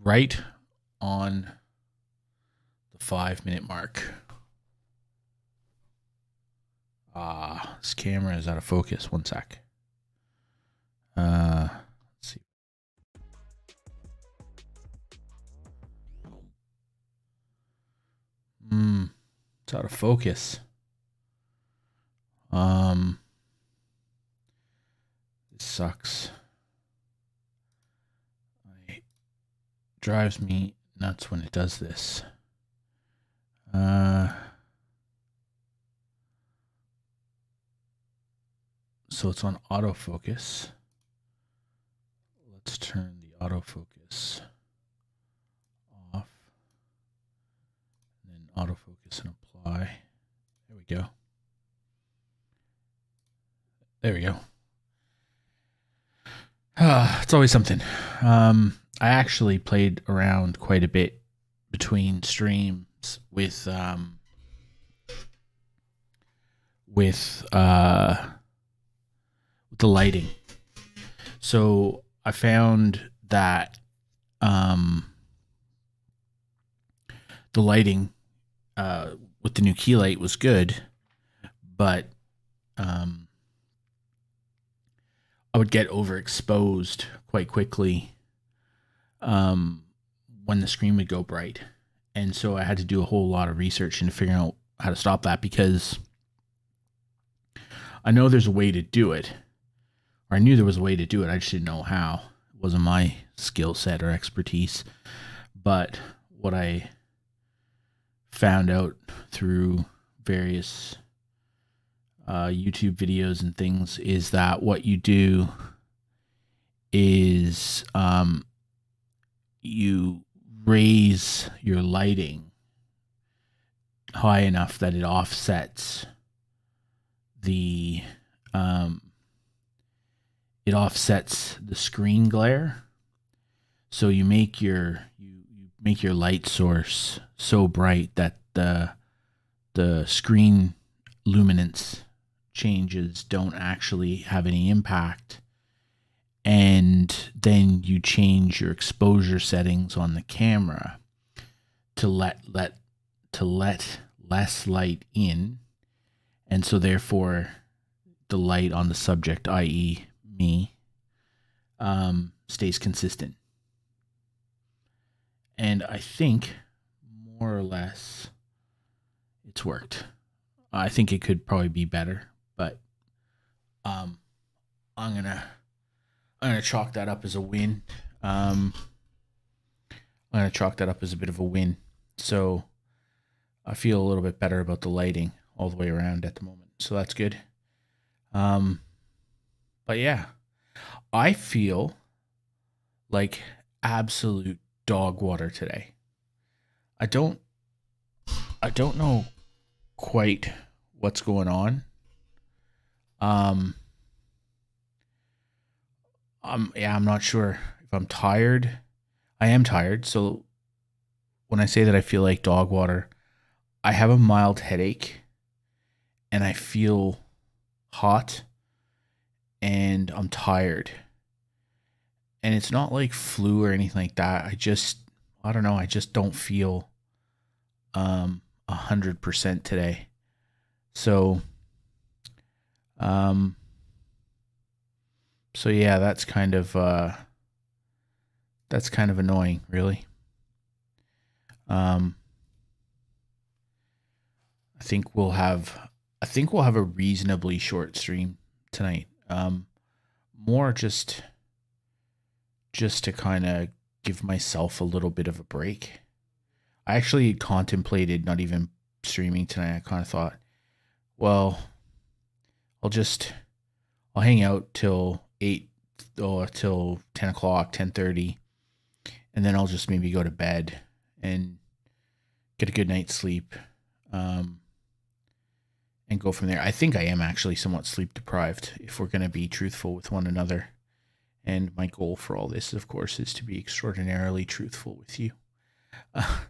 right on the 5 minute mark. This camera is out of focus. One sec. Let's see. It's out of focus. This sucks. It drives me nuts when it does this. So it's on autofocus. Let's turn the autofocus off. And then autofocus and apply. There we go. There we go. It's always something. I actually played around quite a bit between streams with the lighting. So I found that the lighting with the new key light was good, but I would get overexposed quite quickly when the screen would go bright. And so I had to do a whole lot of research into figuring out how to stop that, because I know there's a way to do it. Or I knew there was a way to do it. I just didn't know how. It wasn't my skill set or expertise. But what I found out through various YouTube videos and things is that what you do is you raise your lighting high enough that it offsets the screen glare. So you make your light source so bright that the screen luminance changes don't actually have any impact. And then you change your exposure settings on the camera to let less light in, and so therefore the light on the subject, i.e. me, stays consistent. And I think more or less it's worked. I think it could probably be better, but I'm gonna chalk that up as a win. I'm gonna chalk that up as a bit of a win. So I feel a little bit better about the lighting all the way around at the moment. So that's good. But yeah, I feel like absolute dog water today. I don't know quite what's going on. I'm not sure if I'm tired. I am tired. So when I say that I feel like dog water, I have a mild headache and I feel hot and I'm tired. And it's not like flu or anything like that. I don't know. I just don't feel 100% today. So yeah, that's kind of annoying, really. I think we'll have a reasonably short stream tonight. More just to kind of give myself a little bit of a break. I actually contemplated not even streaming tonight. I kind of thought, well, I'll hang out till 8 or till 10 o'clock, 10:30, and then I'll just maybe go to bed and get a good night's sleep, and go from there. I think I am actually somewhat sleep deprived, if we're going to be truthful with one another. And my goal for all this, of course, is to be extraordinarily truthful with you. I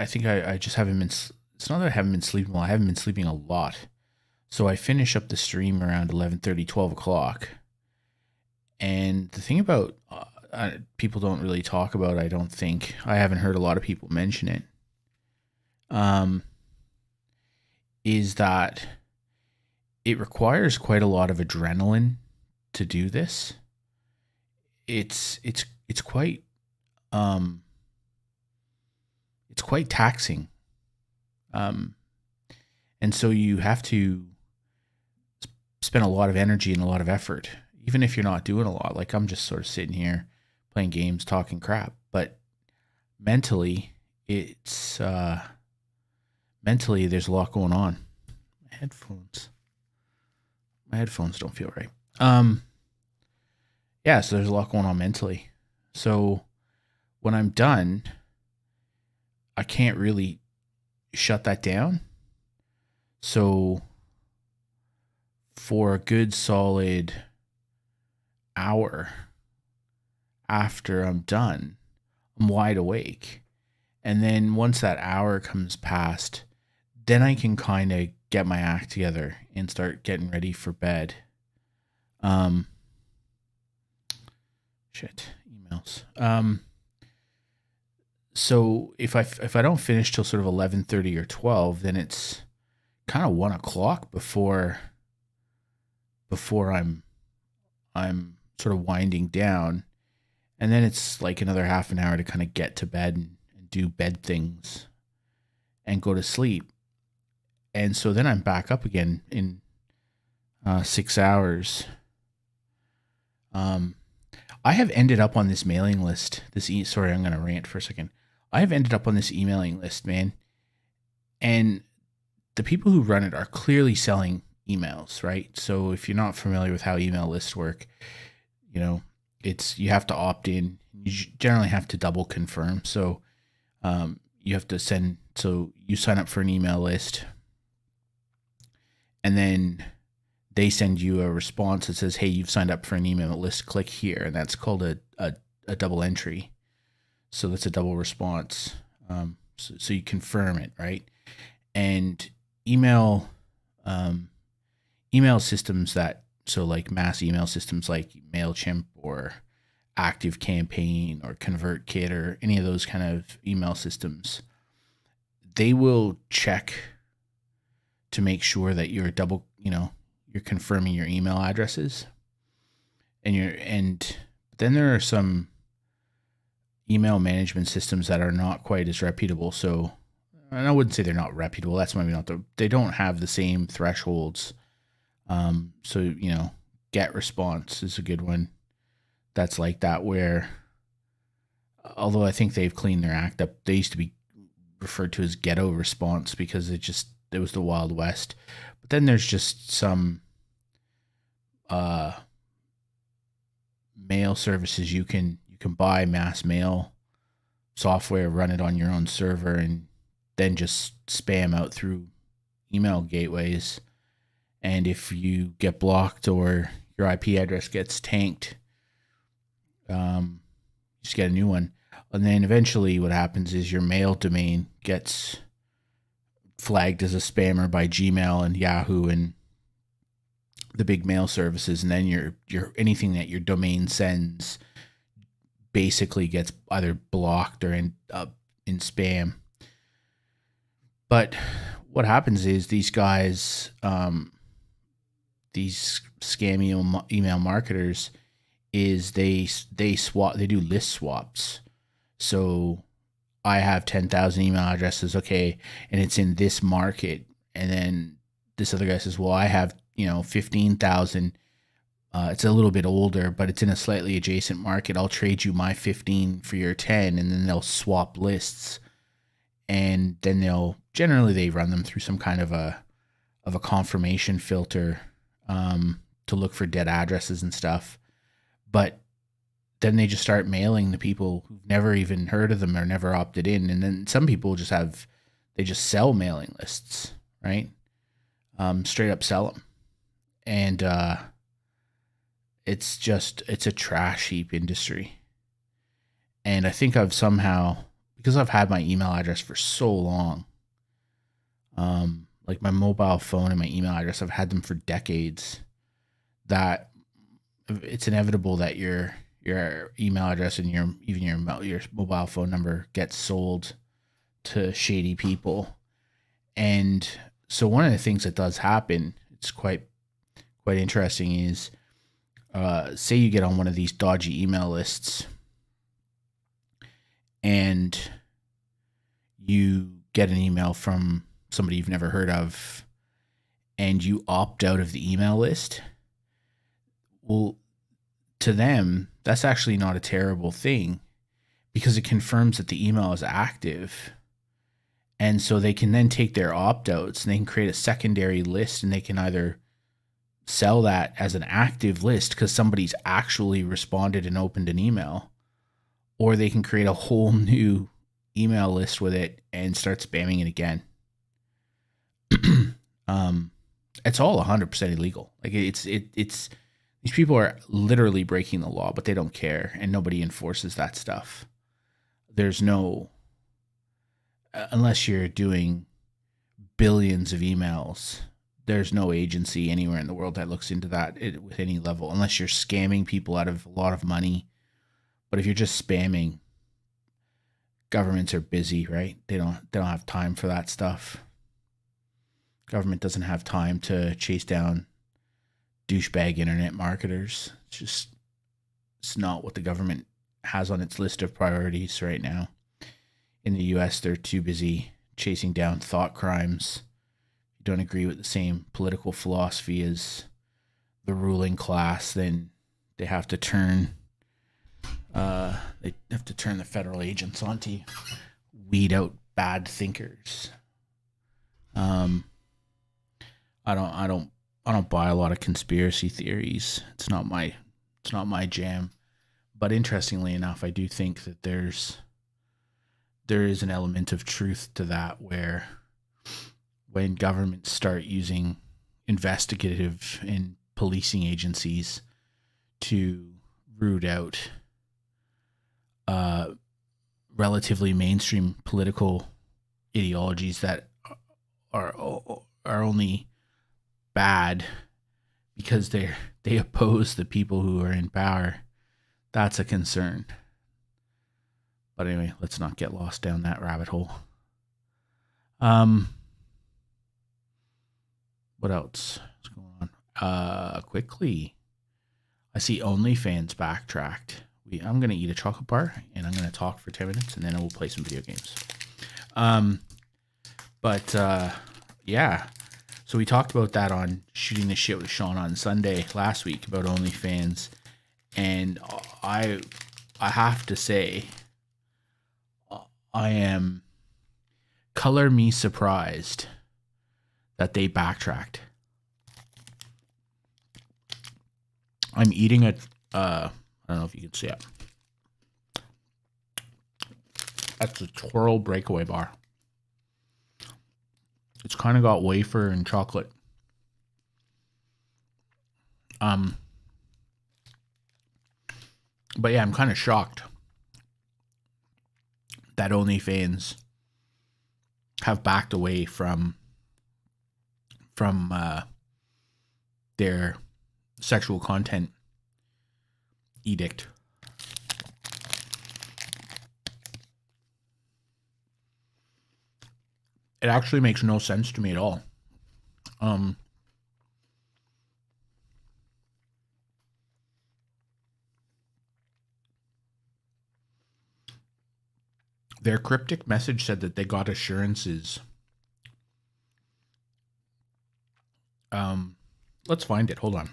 think I just haven't been. It's not that I haven't been sleeping well. I haven't been sleeping a lot. So I finish up the stream around 11:30, 12 o'clock. And the thing about people don't really talk about, I don't think, I haven't heard a lot of people mention it, um, is that it requires quite a lot of adrenaline to do this. It's quite um, it's quite taxing, um, and so you have to spend a lot of energy and a lot of effort, even if you're not doing a lot. Like I'm just sort of sitting here playing games, talking crap, but mentally, it's mentally there's a lot going on. My headphones don't feel right. Yeah, so there's a lot going on mentally. So when I'm done, I can't really shut that down. So for a good solid hour after I'm done, I'm wide awake. And then once that hour comes past, then I can kind of get my act together and start getting ready for bed. Emails. So if I don't finish till sort of 11:30 or 12, then it's kind of 1 o'clock before I'm sort of winding down, and then it's like another half an hour to kind of get to bed and do bed things and go to sleep. And so then I'm back up again in 6 hours. I have ended up on this mailing list. Sorry, I'm going to rant for a second. I have ended up on this emailing list, man. And the people who run it are clearly selling emails, right? So if you're not familiar with how email lists work, you have to opt in. You generally have to double confirm. So you have to so you sign up for an email list, and then they send you a response that says, hey, you've signed up for an email list, click here. And that's called a double entry. So that's a double response. So you confirm it, right? And email systems like mass email systems like MailChimp or ActiveCampaign or ConvertKit or any of those kind of email systems, they will check to make sure that you're you're confirming your email addresses, and then there are some email management systems that are not quite as reputable. So, and I wouldn't say they're not reputable. That's maybe not they don't have the same thresholds. So GetResponse is a good one. That's like that, where, although I think they've cleaned their act up, they used to be referred to as ghetto response because it was the Wild West. But then there's just some mail services you can buy mass mail software, run it on your own server, and then just spam out through email gateways. And if you get blocked or your IP address gets tanked, just get a new one. And then eventually what happens is your mail domain gets flagged as a spammer by Gmail and Yahoo and the big mail services, and then your anything that your domain sends basically gets either blocked or end up in spam. But what happens is these guys, these scam email marketers, is they do list swaps. So I have 10,000 email addresses, okay, and it's in this market, and then this other guy says, well, I have 15,000. It's a little bit older, but it's in a slightly adjacent market. I'll trade you my 15 for your 10, and then they'll swap lists, and then they run them through some kind of a confirmation filter to look for dead addresses and stuff. But then they just start mailing the people who've never even heard of them or never opted in. And then some people they just sell mailing lists, right? Straight up sell them. And it's a trash heap industry. And I think I've somehow, because I've had my email address for so long, like my mobile phone and my email address, I've had them for decades, that it's inevitable that your email address and your mobile phone number gets sold to shady people. And so one of the things that does happen, it's quite interesting, is say you get on one of these dodgy email lists and you get an email from somebody you've never heard of and you opt out of the email list. Well, to them, that's actually not a terrible thing because it confirms that the email is active. And so they can then take their opt outs and they can create a secondary list, and they can either sell that as an active list because somebody's actually responded and opened an email, or they can create a whole new email list with it and start spamming it again. It's all 100% illegal. Like it's these people are literally breaking the law, but they don't care, and nobody enforces that stuff. There's no, unless you're doing billions of emails, there's no agency anywhere in the world that looks into that with any level, unless you're scamming people out of a lot of money. But if you're just spamming, governments are busy, right? They don't have time for that stuff. Government doesn't have time to chase down douchebag internet marketers. It's not what the government has on its list of priorities right now. In the US, they're too busy chasing down thought crimes. If you don't agree with the same political philosophy as the ruling class, then they have to turn the federal agents on to weed out bad thinkers. I don't buy a lot of conspiracy theories. It's not my jam. But interestingly enough, I do think that there is an element of truth to that, where when governments start using investigative and policing agencies to root out relatively mainstream political ideologies that are only bad because they oppose the people who are in power, that's a concern. But anyway, let's not get lost down that rabbit hole. What else is going on? Quickly, I see OnlyFans backtracked. I'm going to eat a chocolate bar and I'm going to talk for 10 minutes and then I will play some video games. Yeah. So we talked about that on Shooting the Shit with Sean on Sunday last week about OnlyFans. And I have to say, I am color me surprised that they backtracked. I'm eating I don't know if you can see it. That's a Twirl Breakaway bar. It's kind of got wafer and chocolate. But yeah, I'm kind of shocked that OnlyFans have backed away from their sexual content edict. It actually makes no sense to me at all. Their cryptic message said that they got assurances. Let's find it. Hold on.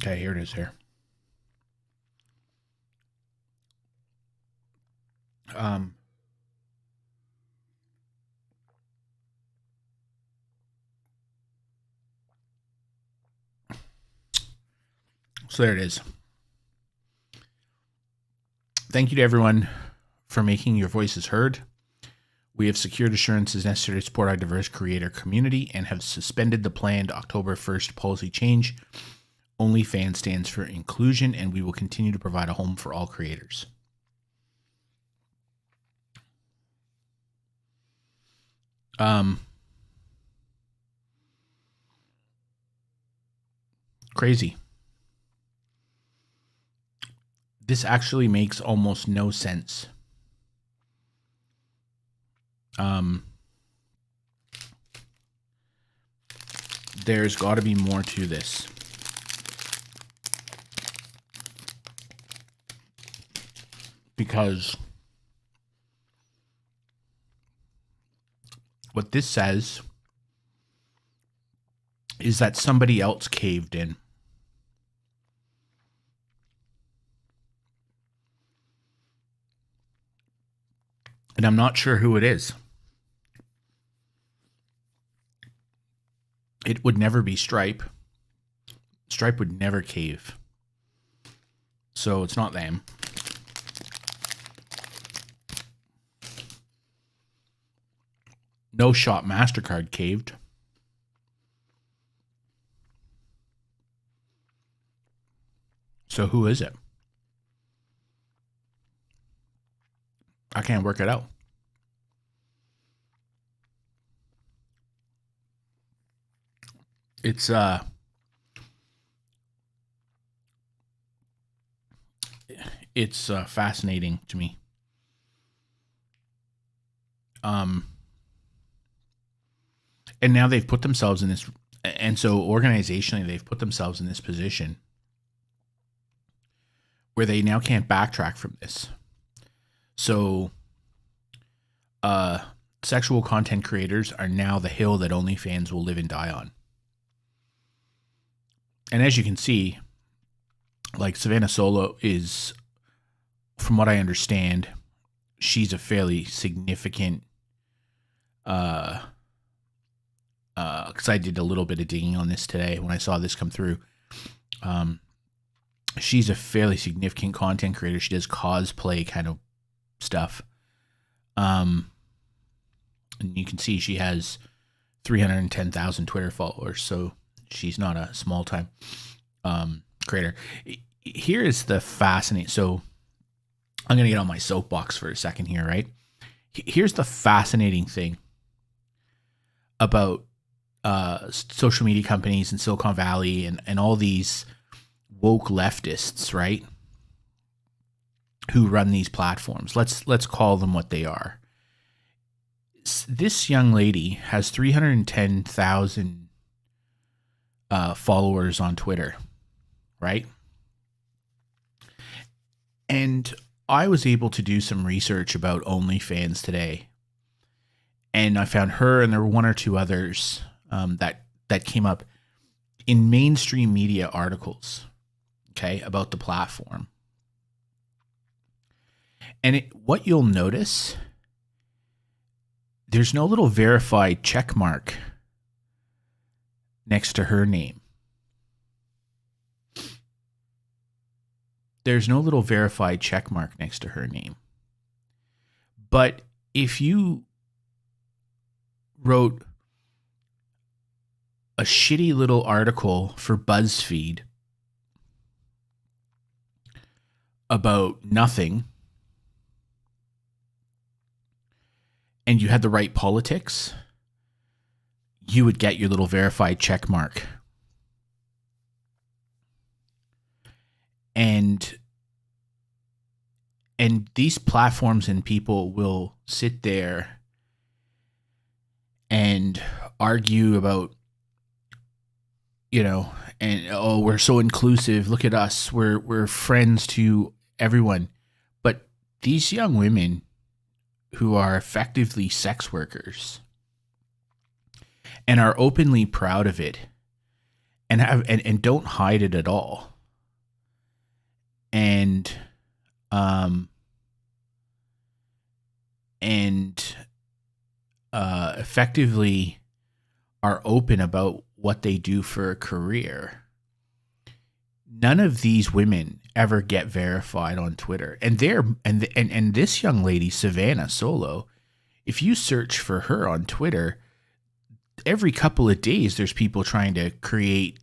Okay, here it is here. So there it is. Thank you to everyone for making your voices heard. We have secured assurances necessary to support our diverse creator community and have suspended the planned October 1st policy change. OnlyFans stands for inclusion, and we will continue to provide a home for all creators. Crazy. This actually makes almost no sense. There's got to be more to this. Because what this says is that somebody else caved in. And I'm not sure who it is. It would never be Stripe. Stripe would never cave. So it's not them. No Shot MasterCard caved. So who is it? I can't work it out. It's fascinating to me. And now they've put themselves in this, and so organizationally they've put themselves in this position where they now can't backtrack from this. So, sexual content creators are now the hill that OnlyFans will live and die on. And as you can see, like Savannah Solo is, from what I understand, she's a fairly significant, because I did a little bit of digging on this today when I saw this come through. She's a fairly significant content creator. She does cosplay kind of stuff. And you can see she has 310,000 Twitter followers, so she's not a small time creator. Here is the fascinating. So I'm going to get on my soapbox for a second here, right? Here's the fascinating thing about social media companies in Silicon Valley and all these woke leftists, right? Who run these platforms. Let's call them what they are. This young lady has 310,000 followers on Twitter, right? And I was able to do some research about OnlyFans today, and I found her, and there were one or two others that came up in mainstream media articles, okay, about the platform. And what you'll notice, there's no little verified check mark next to her name. There's no little verified check mark next to her name. But if you wrote a shitty little article for BuzzFeed about nothing, and you had the right politics, you would get your little verified check mark. And these platforms and people will sit there and argue about, and oh, we're so inclusive. Look at us. We're friends to everyone. But these young women who are effectively sex workers and are openly proud of it and and don't hide it at all. And effectively are open about what they do for a career. None of these women ever get verified on Twitter, and this young lady, Savannah Solo, if you search for her on Twitter, every couple of days there's people trying to create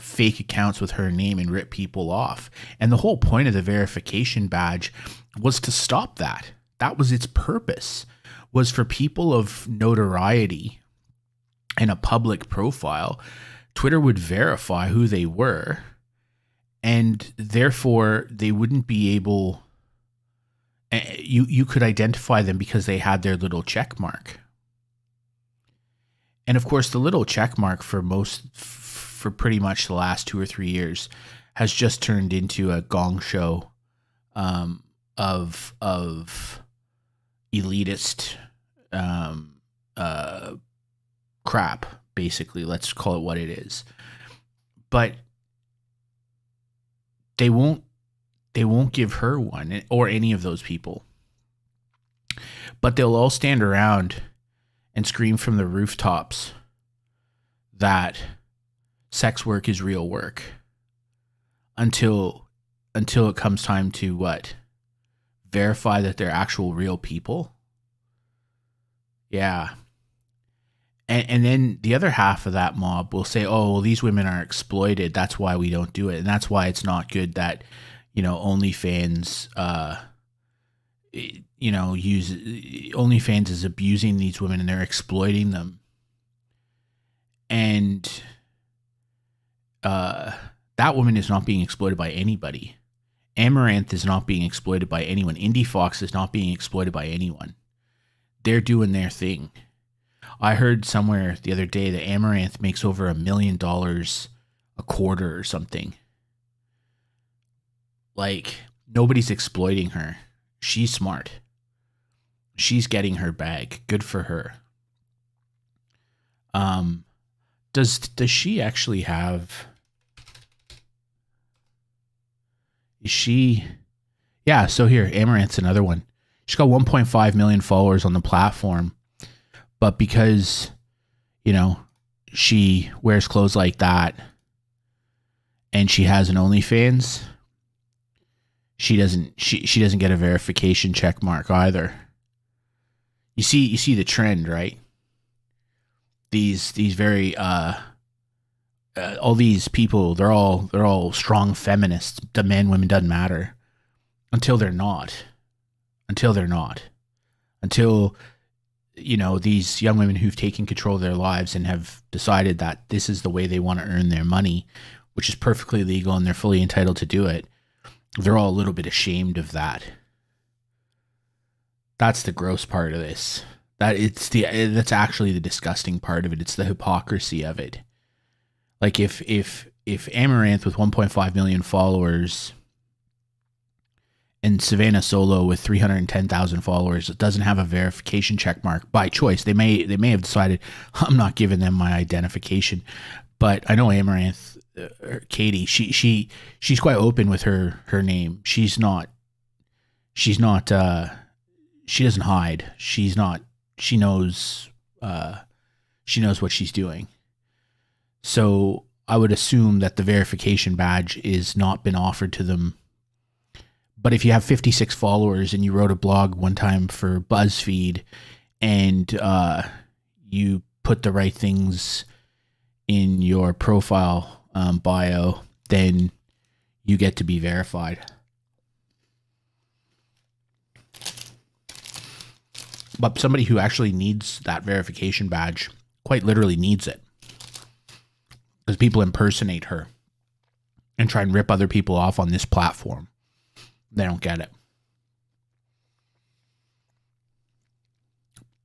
fake accounts with her name and rip people off. And the whole point of the verification badge was to stop that. That was its purpose, was for people of notoriety and a public profile. Twitter would verify who they were, and therefore they wouldn't be able, you could identify them because they had their little check mark. And of course, the little check mark for pretty much the last 2 or 3 years has just turned into a gong show of elitist crap, basically. Let's call it what it is. But they won't give her one, or any of those people. But they'll all stand around and scream from the rooftops that sex work is real work until it comes time to what? Verify that they're actual real people. Yeah. And then the other half of that mob will say, oh, well, these women are exploited. That's why we don't do it. And that's why it's not good that, OnlyFans, OnlyFans is abusing these women and they're exploiting them. And that woman is not being exploited by anybody. Amaranth is not being exploited by anyone. Indie Fox is not being exploited by anyone. They're doing their thing. I heard somewhere the other day that Amaranth makes over $1 million a quarter or something. Like, nobody's exploiting her. She's smart. She's getting her bag. Good for her. Does she actually have... Is she... Yeah, so here, Amaranth's another one. She's got 1.5 million followers on the platform. But because, she wears clothes like that and she has an OnlyFans, she doesn't get a verification check mark either. You see the trend, right? These very all these people, they're all strong feminists. The men, women, doesn't matter until they're not. Until these young women who've taken control of their lives and have decided that this is the way they want to earn their money, which is perfectly legal and they're fully entitled to do it, they're all a little bit ashamed of that. That's the gross part of this. That's actually the disgusting part of it. It's the hypocrisy of it. Like if Amaranth with 1.5 million followers and Savannah Solo with 310,000 followers doesn't have a verification check mark by choice. They may have decided, I'm not giving them my identification. But I know Amaranth, Katie, she's quite open with her name. She doesn't hide. She knows what she's doing. So I would assume that the verification badge is not been offered to them. But if you have 56 followers and you wrote a blog one time for BuzzFeed and you put the right things in your profile bio, then you get to be verified. But somebody who actually needs that verification badge quite literally needs it, because people impersonate her and try and rip other people off on this platform. They don't get it.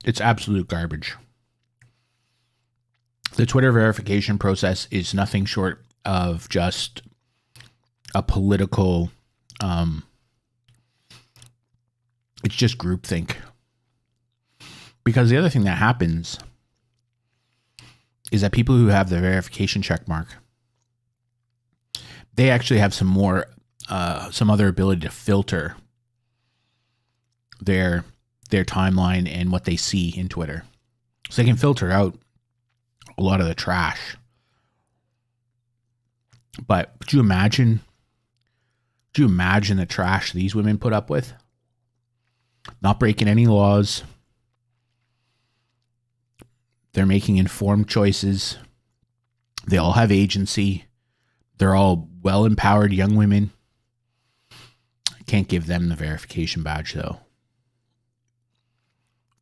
It's absolute garbage. The Twitter verification process is nothing short of just a political, it's just groupthink. Because the other thing that happens is that people who have the verification check mark, they actually have some other ability to filter their timeline and what they see in Twitter. So they can filter out a lot of the trash. But could you imagine the trash these women put up with? Not breaking any laws, They're making informed choices. They all have agency. They're all well-empowered young women. I can't give them the verification badge, though.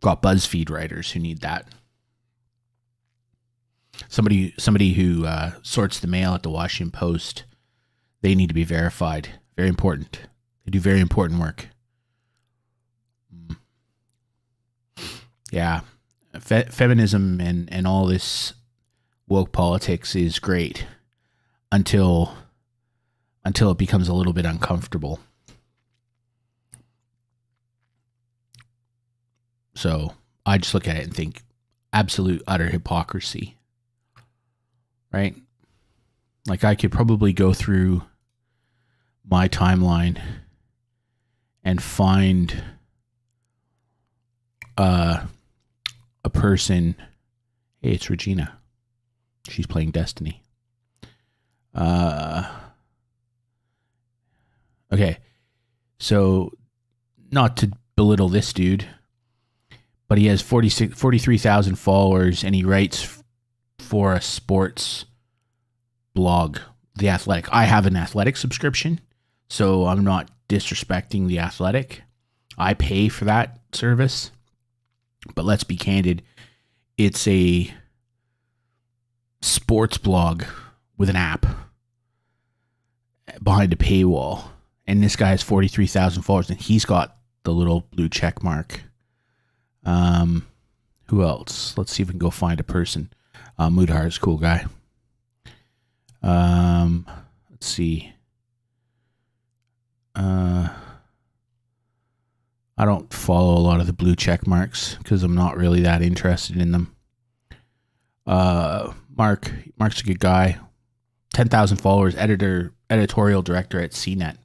Got BuzzFeed writers who need that. Somebody who sorts the mail at the Washington Post, they need to be verified. Very important. They do very important work. Yeah. Feminism and all this woke politics is great until it becomes a little bit uncomfortable. So I just look at it and think absolute utter hypocrisy. Right? Like, I could probably go through my timeline and find a person. Hey, it's Regina. She's playing Destiny. Okay. So, not to belittle this dude, but he has 43,000 followers, and he writes for a sports blog, The Athletic. I have an Athletic subscription, so I'm not disrespecting The Athletic. I pay for that service. But let's be candid, it's a sports blog with an app behind a paywall. And this guy has 43,000 followers, and he's got the little blue check mark. Who else? Let's see if we can go find a person. Mudhar is a cool guy. Let's see. I don't follow a lot of the blue check marks because I'm not really that interested in them. Mark's a good guy. 10,000 followers, editorial director at CNET.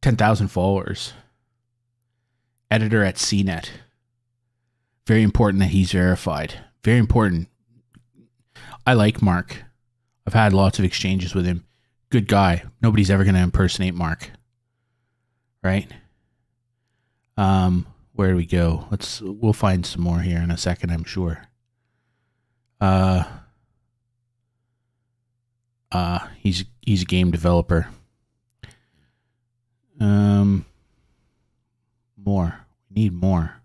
10,000 followers. Editor at CNET. Very important that he's verified. Very important. I like Mark. I've had lots of exchanges with him. Good guy. Nobody's ever going to impersonate Mark. Right? Where do we go? We'll find some more here in a second, I'm sure. He's a game developer. More. We need more.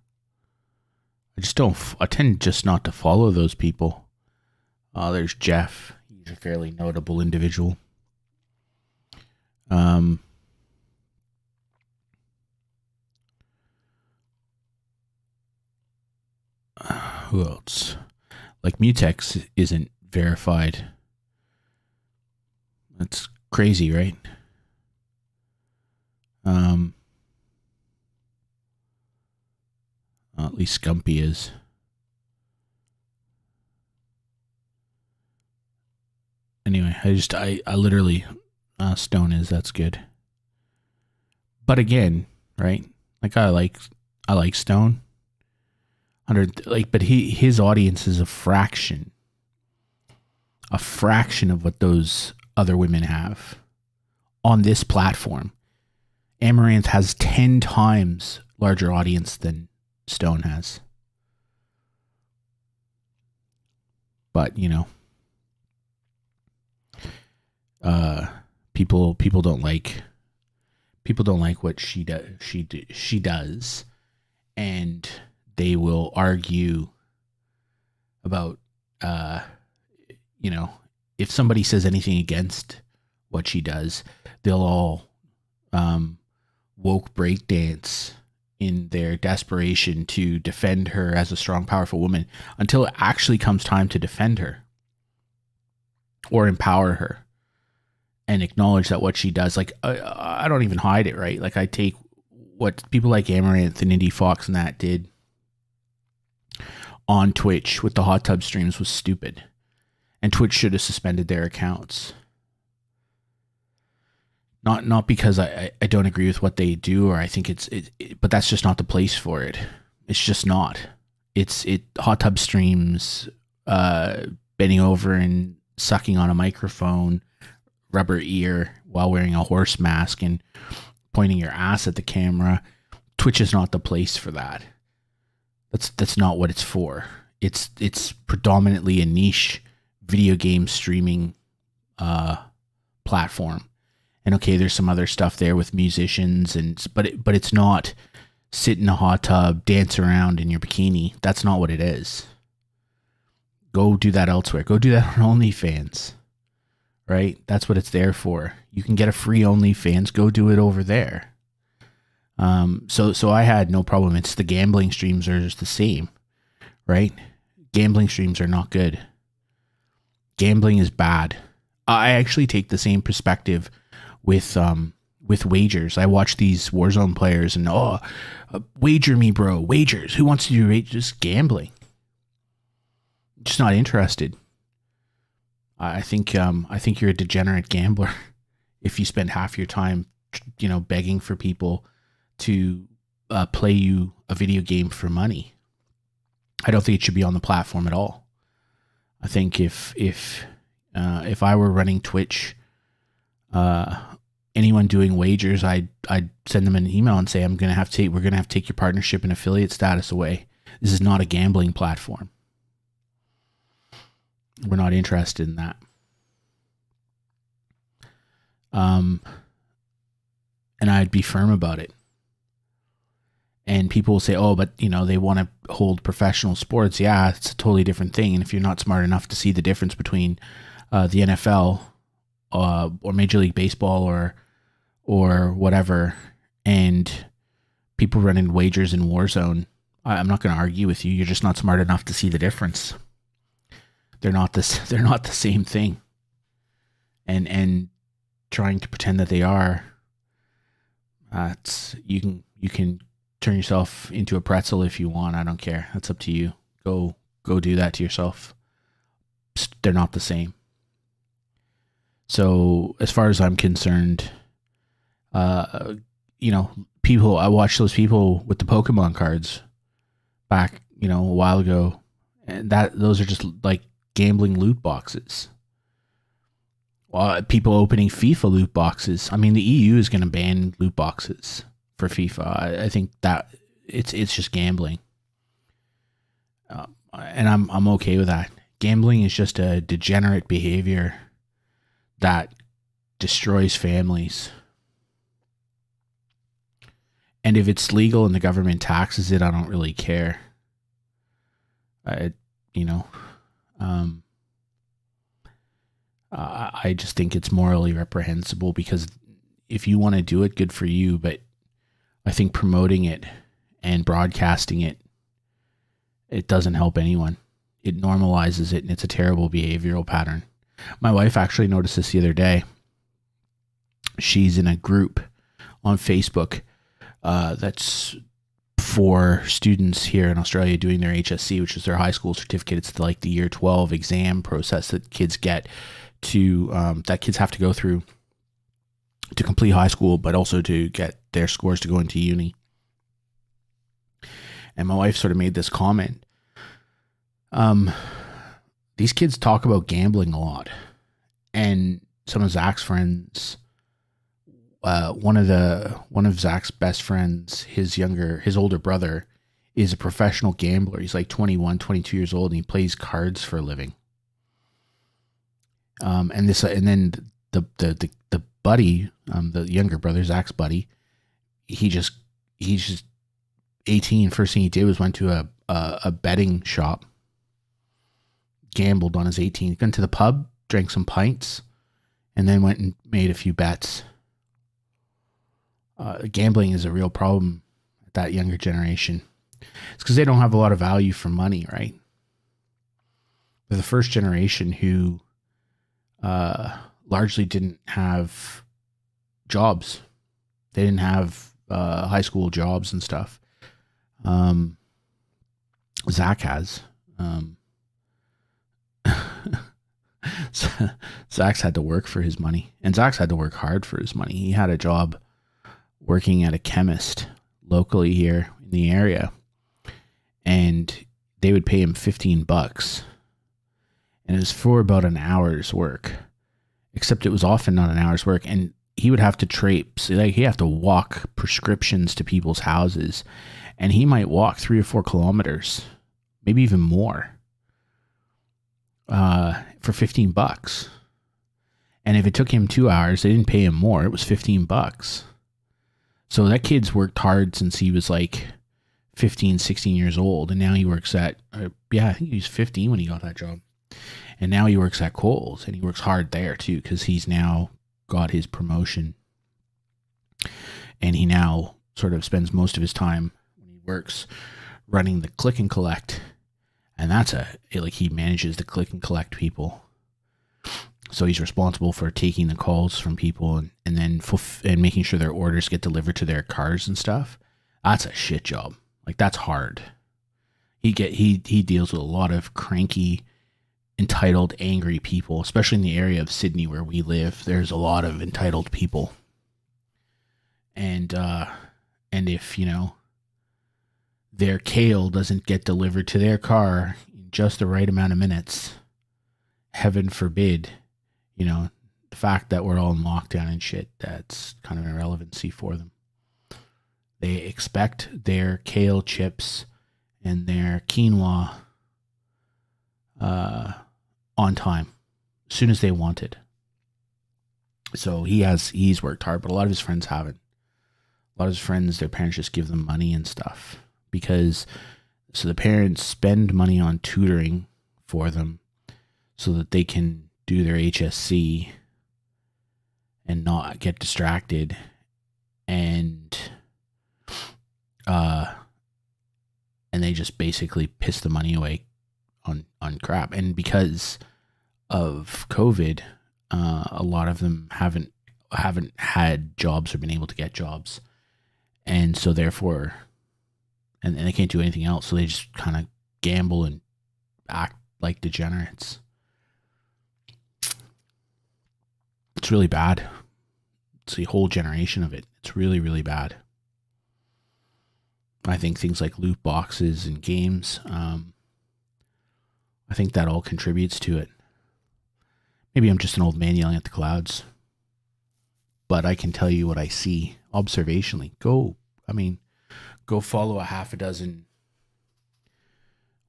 I tend just not to follow those people. There's Jeff. He's a fairly notable individual. Who else? Like, Mutex isn't verified. That's crazy, right? At least Scumpy is. Anyway, I literally, Stone is, that's good. But again, right? Like, I like Stone. But his audience is a fraction of what those other women have on this platform. Amaranth has 10 times larger audience than Stone has. But, people don't like what she does, and they will argue about if somebody says anything against what she does, they'll all woke breakdance in their desperation to defend her as a strong, powerful woman until it actually comes time to defend her or empower her and acknowledge that what she does, like, I don't even hide it, right? Like, I take what people like Amaranth and Indie Fox and that did on Twitch with the hot tub streams was stupid, and Twitch should have suspended their accounts. Not because I don't agree with what they do, or I think but that's just not the place for it. It's just not. Hot tub streams, bending over and sucking on a microphone, rubber ear while wearing a horse mask and pointing your ass at the camera. Twitch is not the place for that. That's not what it's for. It's predominantly a niche video game streaming platform. And okay, there's some other stuff there with musicians, but it's not sit in a hot tub, dance around in your bikini. That's not what it is. Go do that elsewhere. Go do that on OnlyFans, right? That's what it's there for. You can get a free OnlyFans. Go do it over there. So I had no problem. It's the gambling streams are just the same, right? Gambling streams are not good. Gambling is bad. I actually take the same perspective with wagers. I watch these Warzone players and wager me, bro. Wagers. Who wants to do just gambling? Just not interested. I think you're a degenerate gambler if you spend half your time, begging for people to play you a video game for money. I don't think it should be on the platform at all. I think if I were running Twitch, anyone doing wagers, I'd send them an email and say, we're gonna have to take your partnership and affiliate status away. This is not a gambling platform. We're not interested in that. And I'd be firm about it. And people will say, but they want to hold professional sports. Yeah, it's a totally different thing. And if you're not smart enough to see the difference between the NFL or Major League Baseball or whatever, and people running wagers in Warzone, I'm not going to argue with you. You're just not smart enough to see the difference. They're not the same thing. And trying to pretend that they are, you can turn yourself into a pretzel if you want. I don't care. That's up to you. Go do that to yourself. They're not the same. So as far as I'm concerned, people, I watched those people with the Pokemon cards back, a while ago, and those are just like gambling loot boxes. People opening FIFA loot boxes. I mean, the EU is going to ban loot boxes for FIFA. I think that it's just gambling, and I'm okay with that. Gambling is just a degenerate behavior that destroys families. And if it's legal and the government taxes it, I don't really care. I just think it's morally reprehensible, because if you want to do it, good for you. But I think promoting it and broadcasting it doesn't help anyone. It normalizes it, and it's a terrible behavioral pattern. My wife actually noticed this the other day. She's in a group on Facebook that's for students here in Australia doing their HSC, which is their high school certificate. It's like the year 12 exam process that kids get to, that kids have to go through to complete high school, but also to get their scores to go into uni. And my wife sort of made this comment. These kids talk about gambling a lot. And some of Zach's friends, one of Zach's best friends, his older brother, is a professional gambler. He's like 21, 22 years old, and he plays cards for a living. And then the buddy, the younger brother, Zach's buddy, he's just 18. First thing he did was went to a betting shop, gambled on his 18th, went to the pub, drank some pints, and then went and made a few bets. Gambling is a real problem at that younger generation. It's because they don't have a lot of value for money, right? They're the first generation who largely didn't have jobs. They didn't have high school jobs and stuff. Zach has. Zach's had to work for his money, and Zach's had to work hard for his money. He had a job working at a chemist locally here in the area, and they would pay him $15, and it was for about an hour's work, except it was often not an hour's work, and he would have to traipse, like he'd have to walk prescriptions to people's houses and he might walk 3 or 4 kilometers, maybe even more, for $15. And if it took him 2 hours, they didn't pay him more. It was $15. So that kid's worked hard since he was like 15, 16 years old. And now he works at, I think he was 15 when he got that job. And now he works at Kohl's, and he works hard there too, because he's now got his promotion. And he now sort of spends most of his time when he works running the click and collect. And that's he manages the click and collect people. So he's responsible for taking the calls from people and then and making sure their orders get delivered to their cars and stuff. That's a shit job. Like, that's hard. He deals with a lot of cranky, entitled, angry people, especially in the area of Sydney where we live. There's a lot of entitled people. And if, their kale doesn't get delivered to their car in just the right amount of minutes, heaven forbid, the fact that we're all in lockdown and shit, that's kind of an irrelevancy for them. They expect their kale chips and their quinoa on time, as soon as they want it. So he's worked hard, but a lot of his friends haven't. A lot of his friends, their parents just give them money and stuff so the parents spend money on tutoring for them so that they can do their HSC and not get distracted, and they just basically piss the money away on crap. And because of COVID, a lot of them haven't had jobs or been able to get jobs, and so therefore, and they can't do anything else, so they just kind of gamble and act like degenerates. It's really bad. It's the whole generation of it. It's really, really bad. I think things like loot boxes and games, I think that all contributes to it. Maybe I'm just an old man yelling at the clouds, but I can tell you what I see observationally. Go follow a half a dozen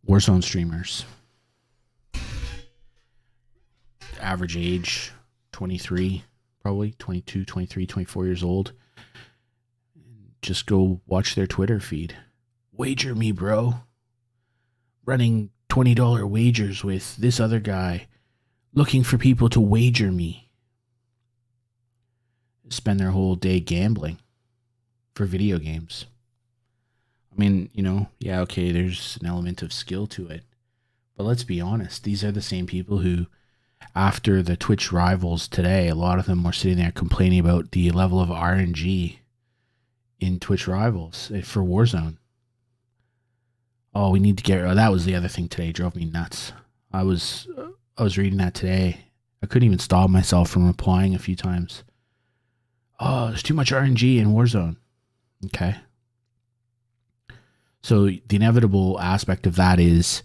Warzone streamers. Average age, 23, probably 22, 23, 24 years old. Just go watch their Twitter feed. Wager me, bro. Running $20 wagers with this other guy, looking for people to wager me. Spend their whole day gambling for video games. I mean, okay, there's an element of skill to it. But let's be honest, these are the same people who, after the Twitch rivals today, a lot of them were sitting there complaining about the level of RNG in Twitch rivals for Warzone. Oh, we need to get... that was the other thing today. Drove me nuts. I was reading that today. I couldn't even stop myself from replying a few times. Oh, there's too much RNG in Warzone. Okay. So the inevitable aspect of that is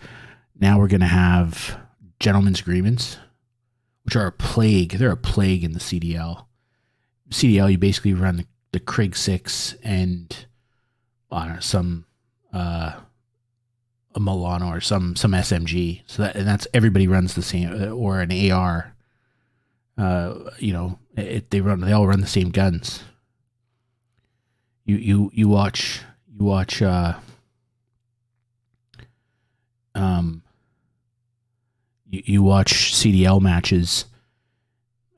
now we're going to have gentlemen's agreements, which are a plague. They're a plague in the CDL. CDL, you basically run the Krig 6 and some a Milano or some SMG. So that's everybody runs the same, or an AR. They all run the same guns. You watch CDL matches,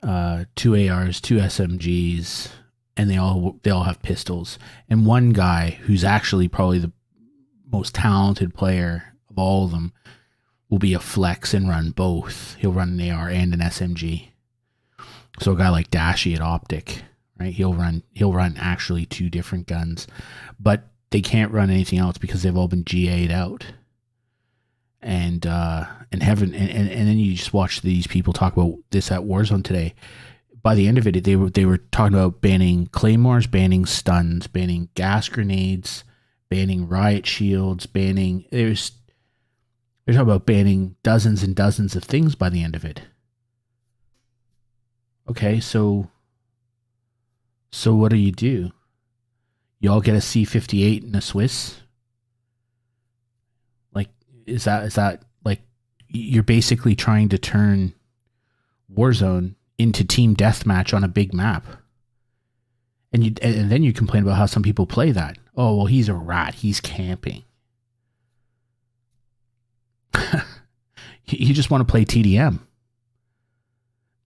2 ARs, 2 SMGs, and they all have pistols. And one guy who's actually probably the most talented player of all of them will be a flex and run both. He'll run an AR and an SMG. So a guy like Dashy at Optic, right? He'll run actually 2 different guns, but they can't run anything else because they've all been GA'd out. And then you just watch these people talk about this at Warzone today. By the end of it, they were talking about banning claymores, banning stuns, banning gas grenades, banning riot shields, they're talking about banning dozens and dozens of things by the end of it. Okay, so what do? You all get a C-58 and a Swiss Is that like you're basically trying to turn Warzone into team deathmatch on a big map? And then you complain about how some people play that. Oh, well, he's a rat. He's camping. You just want to play TDM.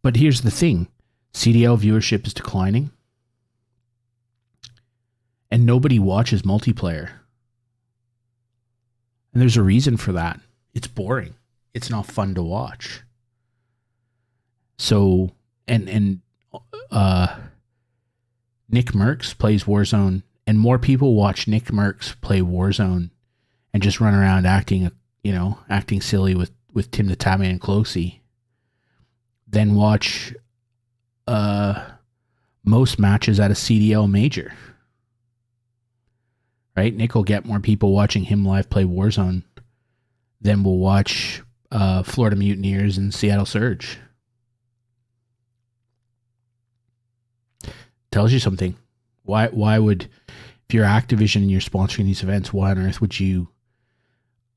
But here's the thing. CDL viewership is declining. And nobody watches multiplayer. And there's a reason for that. It's boring. It's not fun to watch. So, and Nick Merckx plays Warzone, and more people watch Nick Merckx play Warzone and just run around acting silly with Tim the Tatman and Closey than watch most matches at a CDL major. Right? Nick will get more people watching him live play Warzone than will watch Florida Mutineers and Seattle Surge. Tells you something. Why would, if you're Activision and you're sponsoring these events, why on earth would you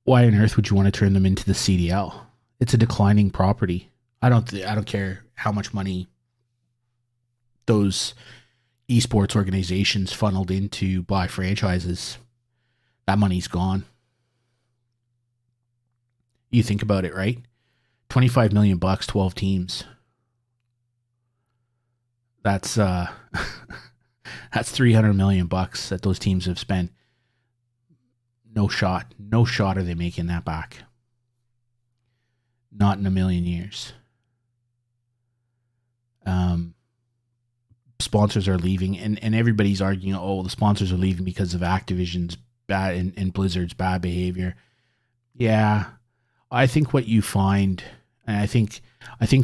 want to turn them into the CDL? It's a declining property. I don't care how much money those esports organizations funneled into buy franchises. That money's gone. You think about it, right? $25 million, 12 teams. That's that's $300 million that those teams have spent. No shot are they making that back. Not in a million years. Sponsors are leaving, and everybody's arguing, oh, the sponsors are leaving because of Activision's bad and Blizzard's bad behavior. Yeah, I think what you find, and I think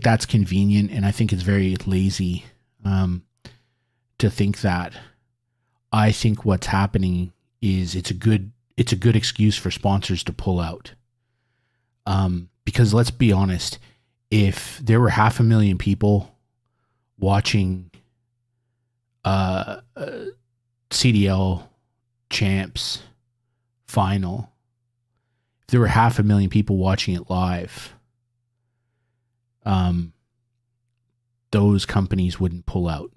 that's convenient, and I think it's very lazy to think that. I think what's happening is it's a good excuse for sponsors to pull out. Because let's be honest, if there were 500,000 people watching CDL Champs final, if there were 500,000 people watching it live, those companies wouldn't pull out.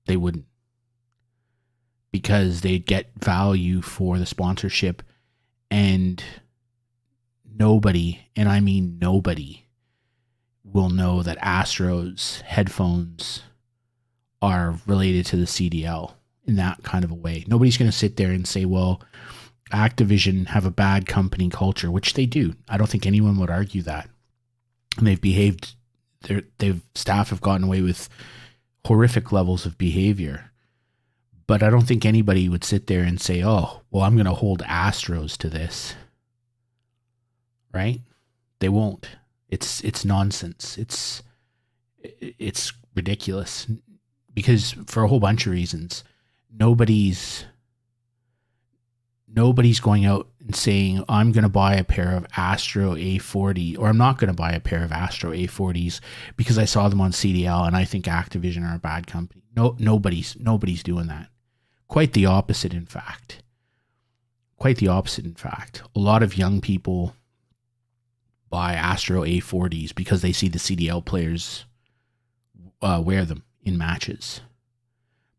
They wouldn't. Because they'd get value for the sponsorship, and nobody, and I mean nobody, will know that Astro's headphones are related to the CDL in that kind of a way. Nobody's going to sit there and say, well, Activision have a bad company culture, which they do. I don't think anyone would argue that. And they've behaved, staff have gotten away with horrific levels of behavior. But I don't think anybody would sit there and say, oh, well, I'm going to hold Astros to this. Right? They won't. It's nonsense. It's ridiculous. Because for a whole bunch of reasons, nobody's going out and saying, I'm going to buy a pair of Astro A40, or I'm not going to buy a pair of Astro A40s because I saw them on CDL and I think Activision are a bad company. No, nobody's doing that. Quite the opposite, in fact. A lot of young people buy Astro A40s because they see the CDL players wear them in matches.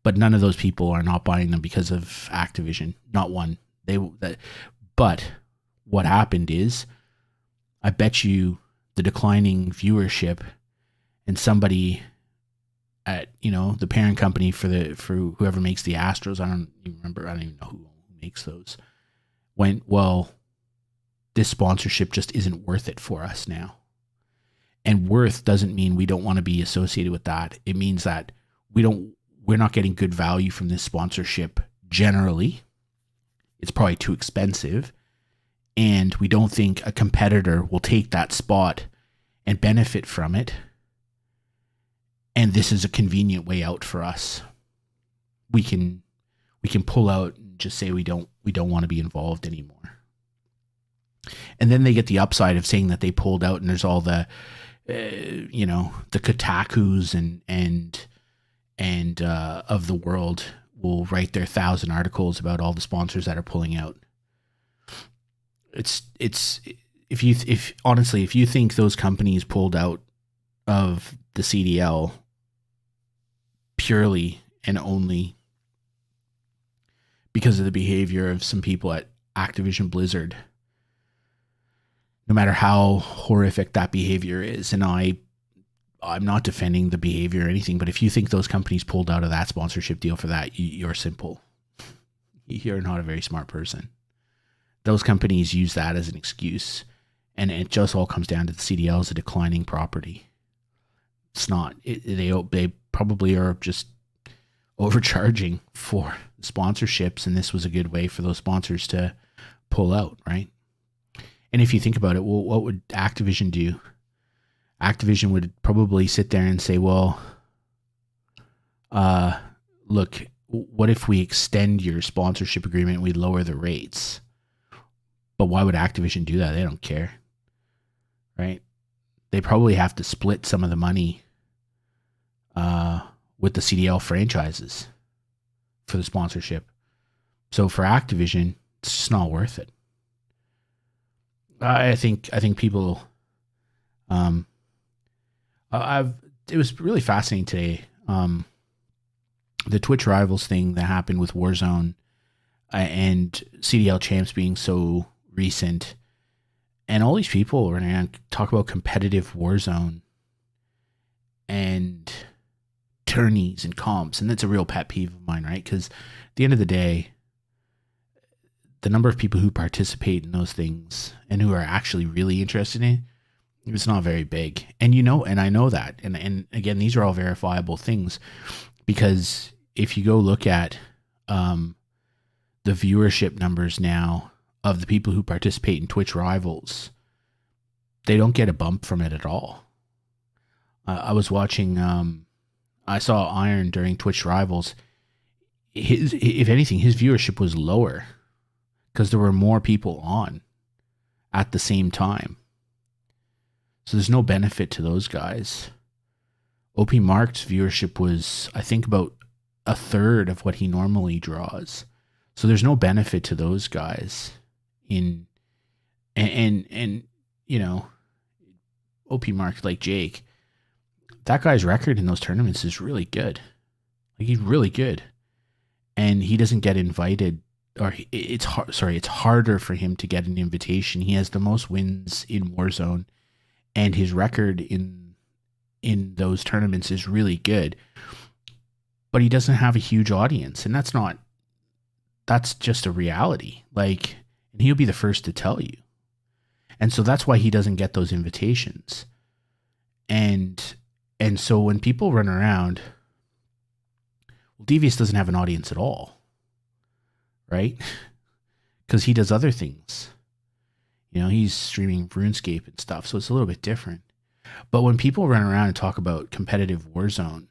But none of those people are not buying them because of Activision. Not one. But what happened is, I bet you the declining viewership and somebody at the parent company for whoever makes the Astros, I don't even know who makes those, went, well, this sponsorship just isn't worth it for us now. And worth doesn't mean we don't want to be associated with that. It means that we're not getting good value from this sponsorship generally. It's probably too expensive, and we don't think a competitor will take that spot and benefit from it. And this is a convenient way out for us. We can pull out and just say we don't want to be involved anymore. And then they get the upside of saying that they pulled out, and there's all the the Kotakus and of the world will write their 1,000 articles about all the sponsors that are pulling out. it's if honestly, if you think those companies pulled out of the CDL purely and only because of the behavior of some people at Activision Blizzard, no matter how horrific that behavior is, and I'm not defending the behavior or anything, but if you think those companies pulled out of that sponsorship deal for that, you're simple. You're not a very smart person. Those companies use that as an excuse, and it just all comes down to the CDL as a declining property. It's not. They probably are just overcharging for sponsorships, and this was a good way for those sponsors to pull out, right? And if you think about it, well, what would Activision do? Activision would probably sit there and say, well, look, what if we extend your sponsorship agreement and we lower the rates? But why would Activision do that? They don't care, right? They probably have to split some of the money with the CDL franchises for the sponsorship. So for Activision, it's just not worth it. I think people. It was really fascinating today. The Twitch Rivals thing that happened with Warzone and CDL champs being so recent, and all these people running around talk about competitive Warzone and tourneys and comps, and that's a real pet peeve of mine, right? Because at the end of the day, the number of people who participate in those things and who are actually really interested in it's not very big. And and I know that. And again, these are all verifiable things, because if you go look at the viewership numbers now of the people who participate in Twitch Rivals, they don't get a bump from it at all. I was watching, I saw Iron during Twitch Rivals. If anything, his viewership was lower because there were more people on at the same time. So there's no benefit to those guys. OP Mark's viewership was, I think, about a third of what he normally draws. So there's no benefit to those guys. And OP Mark, like Jake, that guy's record in those tournaments is really good. Like, he's really good. And he doesn't get invited, or it's harder for him to get an invitation. He has the most wins in Warzone, and his record in those tournaments is really good. But he doesn't have a huge audience, and that's just a reality. Like, and he'll be the first to tell you. And so that's why he doesn't get those invitations. And so when people run around, well, Devious doesn't have an audience at all, right? Because he does other things. He's streaming RuneScape and stuff, so it's a little bit different. But when people run around and talk about competitive Warzone,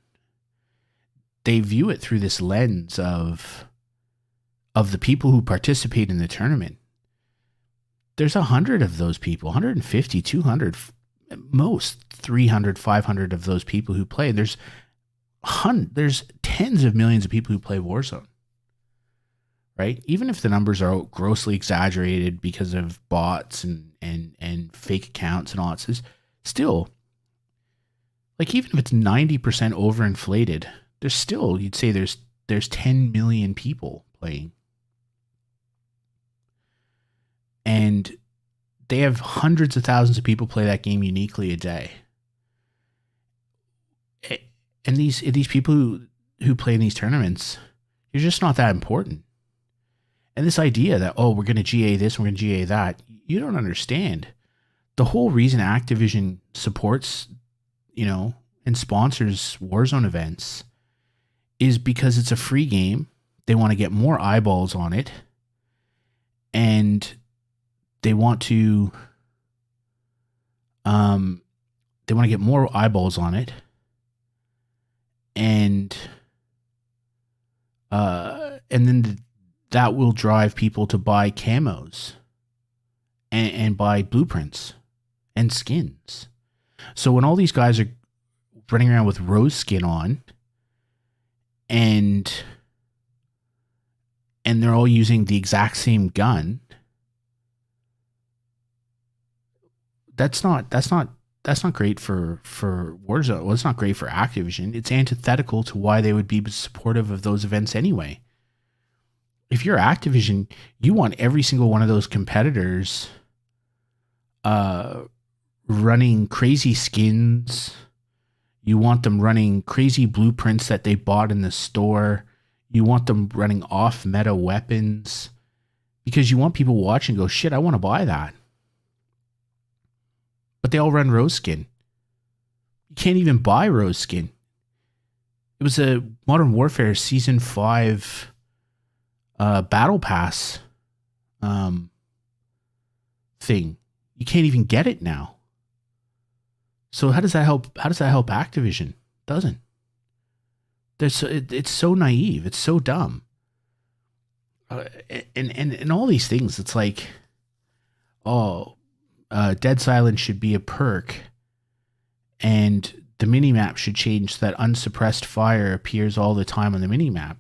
they view it through this lens of the people who participate in the tournament. There's 100 of those people, 150, 200, most 300, 500 of those people who play. There's tens of millions of people who play Warzone, right? Even if the numbers are grossly exaggerated because of bots and fake accounts and all that, still, like, even if it's 90% overinflated, there's still, you'd say there's 10 million people playing. And they have hundreds of thousands of people play that game uniquely a day. And these people who play in these tournaments, you're just not that important. And this idea that, we're going to GA this, we're going to GA that, you don't understand. The whole reason Activision supports, and sponsors Warzone events is because it's a free game. They want to get more eyeballs on it. And they want to get more eyeballs on it. And then that will drive people to buy camos and buy blueprints and skins. So when all these guys are running around with rose skin on, and they're all using the exact same gun, that's not great for Warzone. Well, it's not great for Activision. It's antithetical to why they would be supportive of those events anyway. If you're Activision, you want every single one of those competitors running crazy skins. You want them running crazy blueprints that they bought in the store. You want them running off meta weapons because you want people watching and go, shit, I want to buy that. But they all run Rose skin. You can't even buy Rose skin. It was a Modern Warfare Season 5 Battle Pass thing. You can't even get it now. So how does that help? How does that help Activision? It doesn't. It's so naive. It's so dumb. And all these things. It's like, Dead Silence should be a perk, and the minimap should change so that unsuppressed fire appears all the time on the minimap.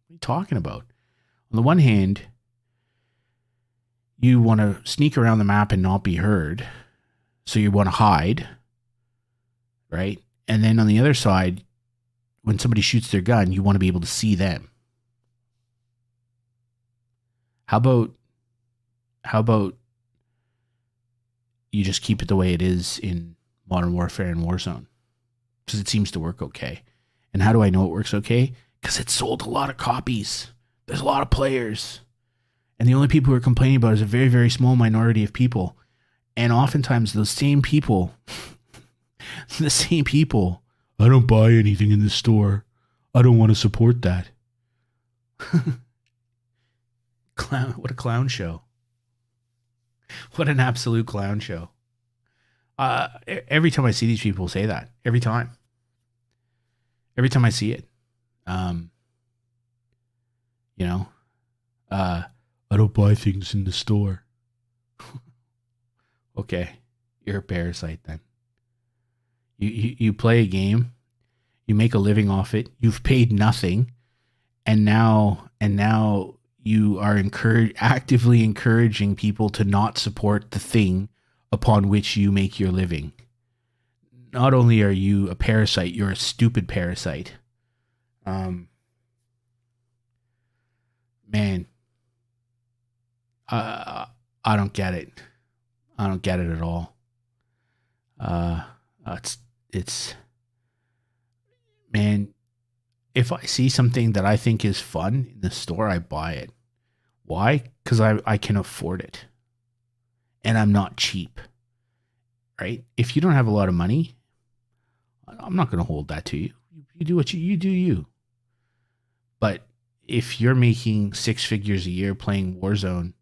What are you talking about? On the one hand, you want to sneak around the map and not be heard, so you want to hide, right? And then on the other side, when somebody shoots their gun, you want to be able to see them. How about you just keep it the way it is in Modern Warfare and Warzone? Because it seems to work okay. And how do I know it works okay? Because it sold a lot of copies. There's a lot of players. And the only people who are complaining about it is a very, very small minority of people. And oftentimes those same people, I don't buy anything in the store. I don't want to support that. What a clown show. What an absolute clown show. Every time I see these people say that, every time I see it, I don't buy things in the store. Okay, you're a parasite then. You play a game, you make a living off it, you've paid nothing, and now you are actively encouraging people to not support the thing upon which you make your living. Not only are you a parasite, you're a stupid parasite. Man, I don't get it. I don't get it at all. It's man, if I see something that I think is fun in the store, I buy it. Why? Because I can afford it. And I'm not cheap. Right? If you don't have a lot of money, I'm not going to hold that to you. You do what you do you. But if you're making 6 figures a year playing Warzone,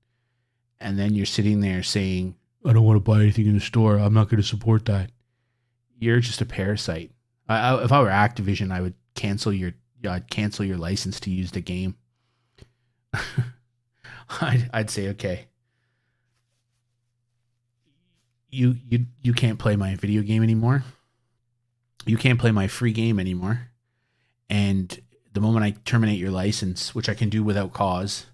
and then you're sitting there saying, I don't want to buy anything in the store, I'm not going to support that, you're just a parasite. If I were Activision, I would cancel your license to use the game. I'd say, okay, you can't play my video game anymore. You can't play my free game anymore. And the moment I terminate your license, which I can do without cause,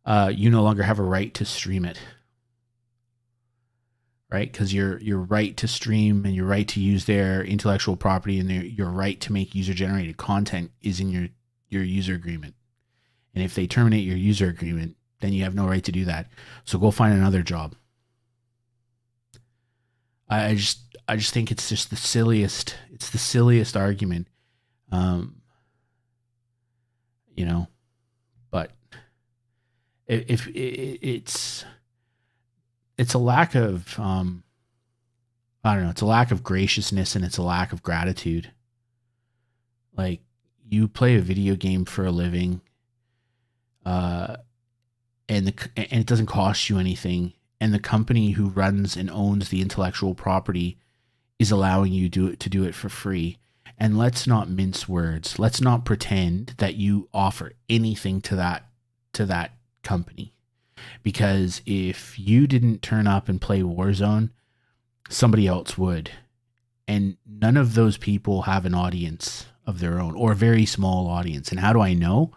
you no longer have a right to stream it. Right? Because your right to stream and your right to use their intellectual property and your right to make user-generated content is in your user agreement. And if they terminate your user agreement, then you have no right to do that. So go find another job. I just think it's just the silliest. It's the silliest argument. But if it's a lack of I don't know, it's a lack of graciousness and it's a lack of gratitude. Like, you play a video game for a living, and it doesn't cost you anything, and the company who runs and owns the intellectual property is allowing you to do it for free. And let's not mince words. Let's not pretend that you offer anything to that company. Because if you didn't turn up and play Warzone, somebody else would. And none of those people have an audience of their own, or a very small audience. And how do I know?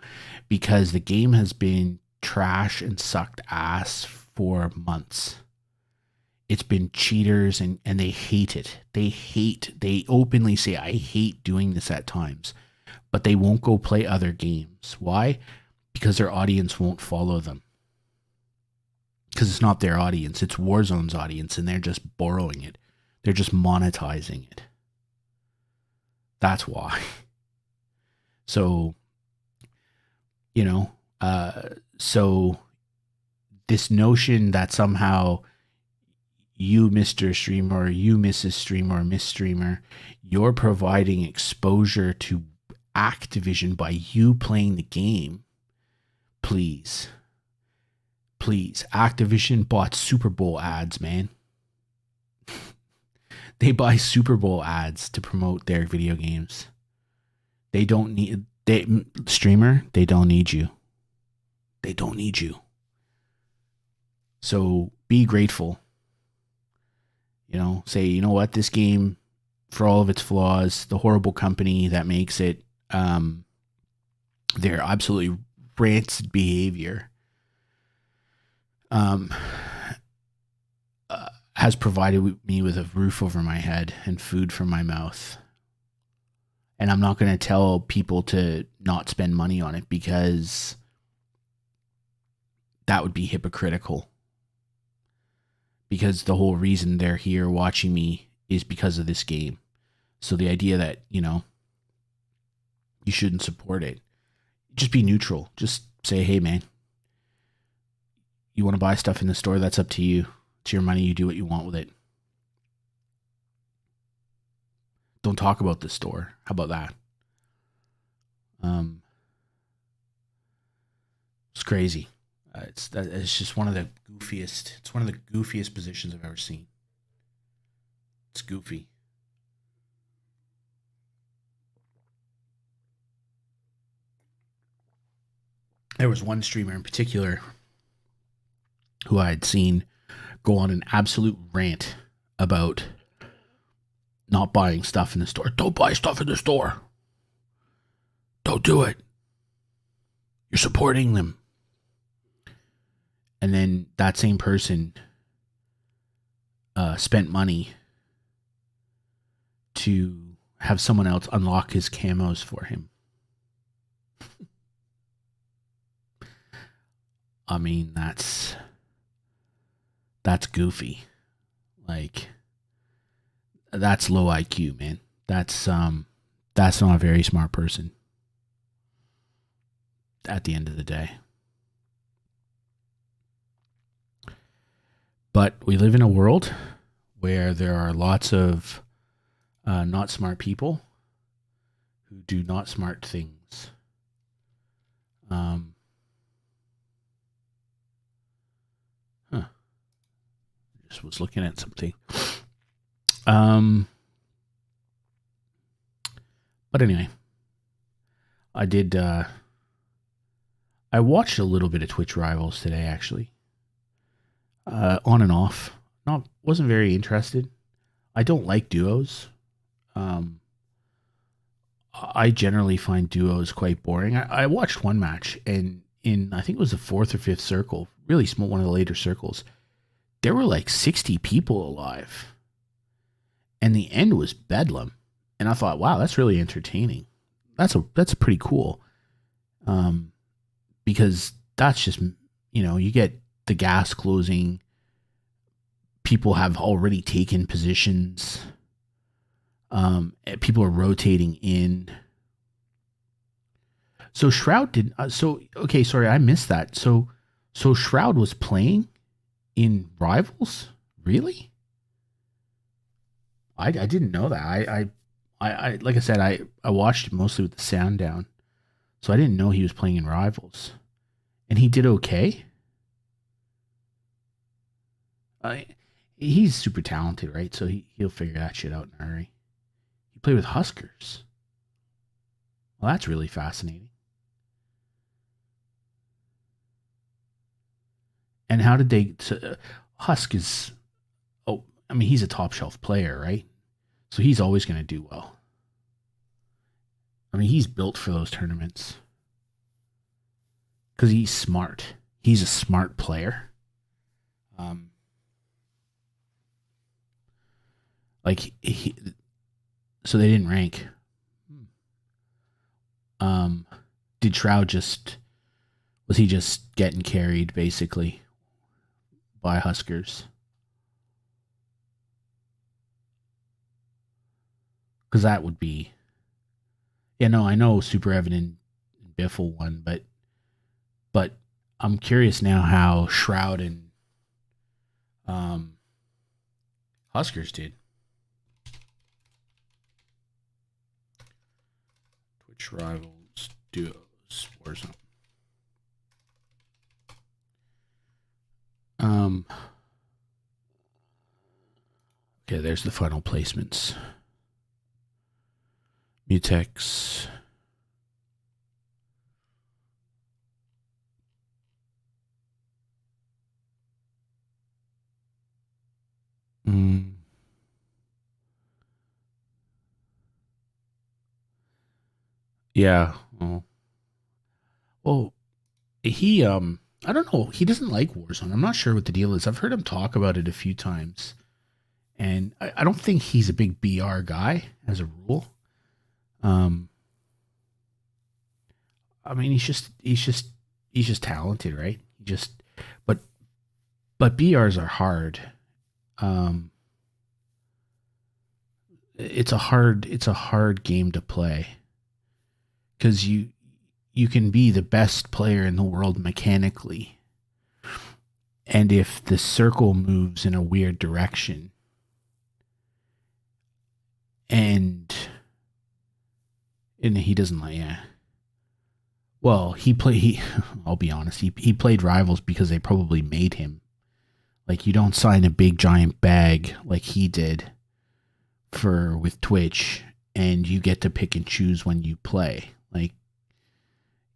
Because the game has been trash and sucked ass for months. It's been cheaters, and they hate it. They openly say, I hate doing this at times, but they won't go play other games. Why? Because their audience won't follow them. Because it's not their audience, it's Warzone's audience, and they're just borrowing it. They're just monetizing it. That's why. So, so this notion that somehow you, Mr. Streamer, or you, Mrs. Streamer, or Miss Streamer, you're providing exposure to Activision by you playing the game. Please. Activision bought Super Bowl ads, man. They buy Super Bowl ads to promote their video games. They don't need... Streamer, they don't need you. They don't need you. So be grateful. Say, you know what, this game, for all of its flaws, the horrible company that makes it, their absolutely rancid behavior, has provided me with a roof over my head and food for my mouth. And I'm not going to tell people to not spend money on it, because that would be hypocritical. Because the whole reason they're here watching me is because of this game. So the idea that, you shouldn't support it, just be neutral. Just say, hey, man, you want to buy stuff in the store? That's up to you. It's your money. You do what you want with it. Don't talk about the store. How about that? It's crazy. It's just one of the goofiest. It's one of the goofiest positions I've ever seen. It's goofy. There was one streamer in particular who I had seen go on an absolute rant about not buying stuff in the store. Don't buy stuff in the store. Don't do it. You're supporting them. And then that same person spent money to have someone else unlock his camos for him. I mean, that's goofy. Like, that's low IQ, man. That's not a very smart person at the end of the day. But we live in a world where there are lots of not smart people who do not smart things. Just was looking at something. But anyway, I watched a little bit of Twitch Rivals today, actually. On and off. Wasn't very interested. I don't like duos. I generally find duos quite boring. I watched one match, and in, I think it was the fourth or fifth circle, really small, one of the later circles, there were like 60 people alive. And the end was bedlam. And I thought, wow, that's really entertaining. That's pretty cool. Because that's just, you get the gas closing. People have already taken positions. People are rotating in. So Shroud did. Okay, sorry, I missed that. So Shroud was playing in Rivals? Really? I didn't know that. I like I said, I watched it mostly with the sound down, so I didn't know he was playing in Rivals, and he did okay. He's super talented, right? So he'll figure that shit out in a hurry. He played with Huskers. Well, that's really fascinating. And how did they... Husk is... Oh, I mean, he's a top shelf player, right? So he's always going to do well. I mean, he's built for those tournaments. Because he's smart. He's a smart player. Um, like so they didn't rank. Um, did Shroud was he just getting carried basically by Huskers? Because that would be, yeah. No, I know Super Evan and Biffle won, but I'm curious now how Shroud and Huskers did. Twitch Rivals Duos Warzone. Okay, there's the final placements. Mutex. Yeah. Well, he I don't know. He doesn't like Warzone. I'm not sure what the deal is. I've heard him talk about it a few times, and I don't think he's a big BR guy as a rule. I mean, he's just talented, right? But BRs are hard. It's a hard game to play because you can be the best player in the world mechanically, and if the circle moves in a weird direction, and he doesn't like, yeah. Well, I'll be honest, he played Rivals because they probably made him. Like, you don't sign a big giant bag like he did with Twitch, and you get to pick and choose when you play. Like,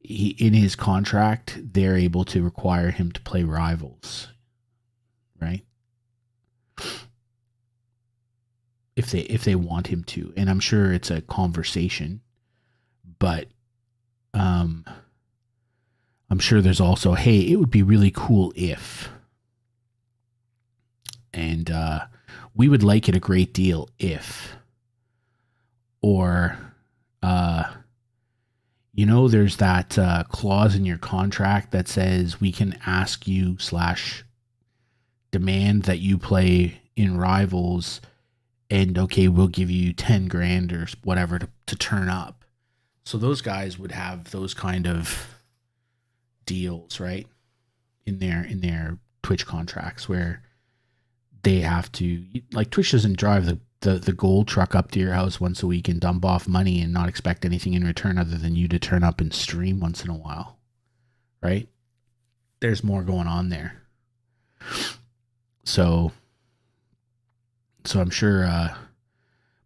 in his contract, they're able to require him to play Rivals, right? If they want him to, and I'm sure it's a conversation, but I'm sure there's also, hey, it would be really cool if, and we would like it a great deal if, or there's that clause in your contract that says we can ask you / demand that you play in Rivals, and okay, we'll give you 10 grand or whatever to turn up. So those guys would have those kind of deals, right? In their Twitch contracts, where they have to, like, Twitch doesn't drive the gold truck up to your house once a week and dump off money and not expect anything in return other than you to turn up and stream once in a while, right? There's more going on there. So I'm sure,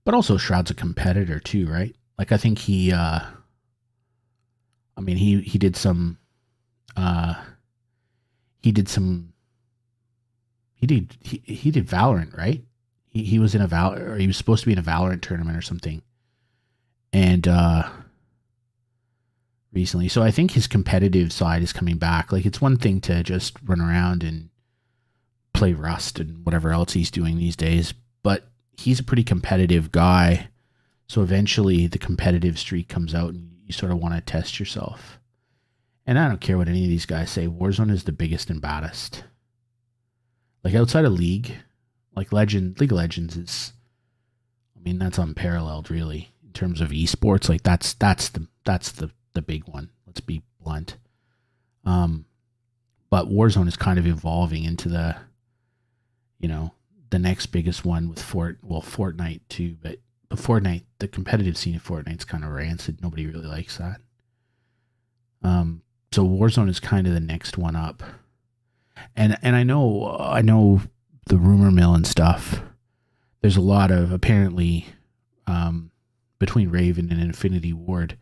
but also Shroud's a competitor too, right? Like, I think he did some, he did Valorant, right? He was in or he was supposed to be in a Valorant tournament or something, and recently. So I think his competitive side is coming back. Like, it's one thing to just run around and play Rust and whatever else he's doing these days, but he's a pretty competitive guy. So eventually the competitive streak comes out and you sort of want to test yourself. And I don't care what any of these guys say, Warzone is the biggest and baddest. Like, outside of League of Legends is, I mean, that's unparalleled really in terms of esports. Like, that's the big one. Let's be blunt. But Warzone is kind of evolving into the next biggest one with Fortnite too. But the competitive scene of Fortnite's kind of rancid. Nobody really likes that. So Warzone is kind of the next one up. And I know the rumor mill and stuff. There's a lot of, apparently, between Raven and Infinity Ward,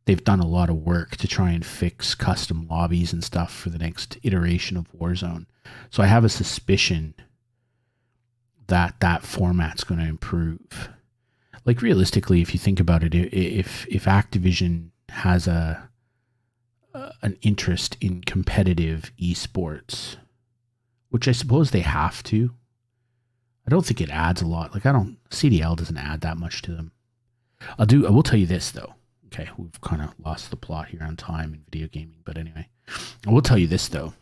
they've done a lot of work to try and fix custom lobbies and stuff for the next iteration of Warzone. So I have a suspicion that format's going to improve. Like, realistically, if you think about it, if Activision has an interest in competitive esports, which I suppose they have to. I don't think it adds a lot. Like CDL doesn't add that much to them. I will tell you this though. Okay, we've kind of lost the plot here on time in video gaming, but anyway, I will tell you this though.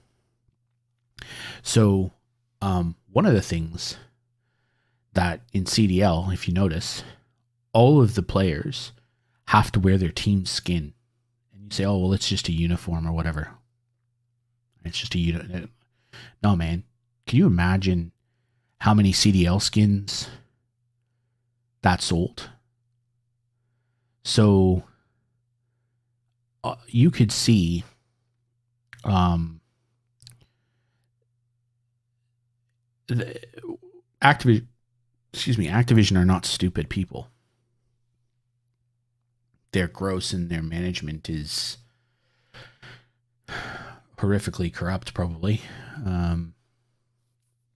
So, one of the things that in CDL, if you notice, all of the players have to wear their team skin. And you say, oh, well, it's just a uniform or whatever. It's just a uniform. No, man. Can you imagine how many CDL skins that sold? So you could see Activision are not stupid people. They're gross and their management is horrifically corrupt, probably.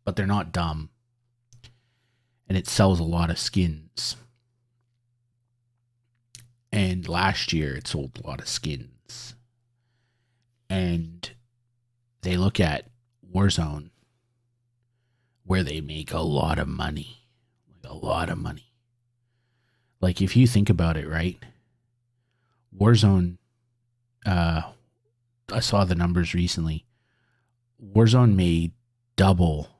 But they're not dumb. And it sells a lot of skins. And last year it sold a lot of skins. And they look at Warzone, where they make a lot of money. Like a lot of money. Like if you think about it, right? Warzone, I saw the numbers recently. Warzone made double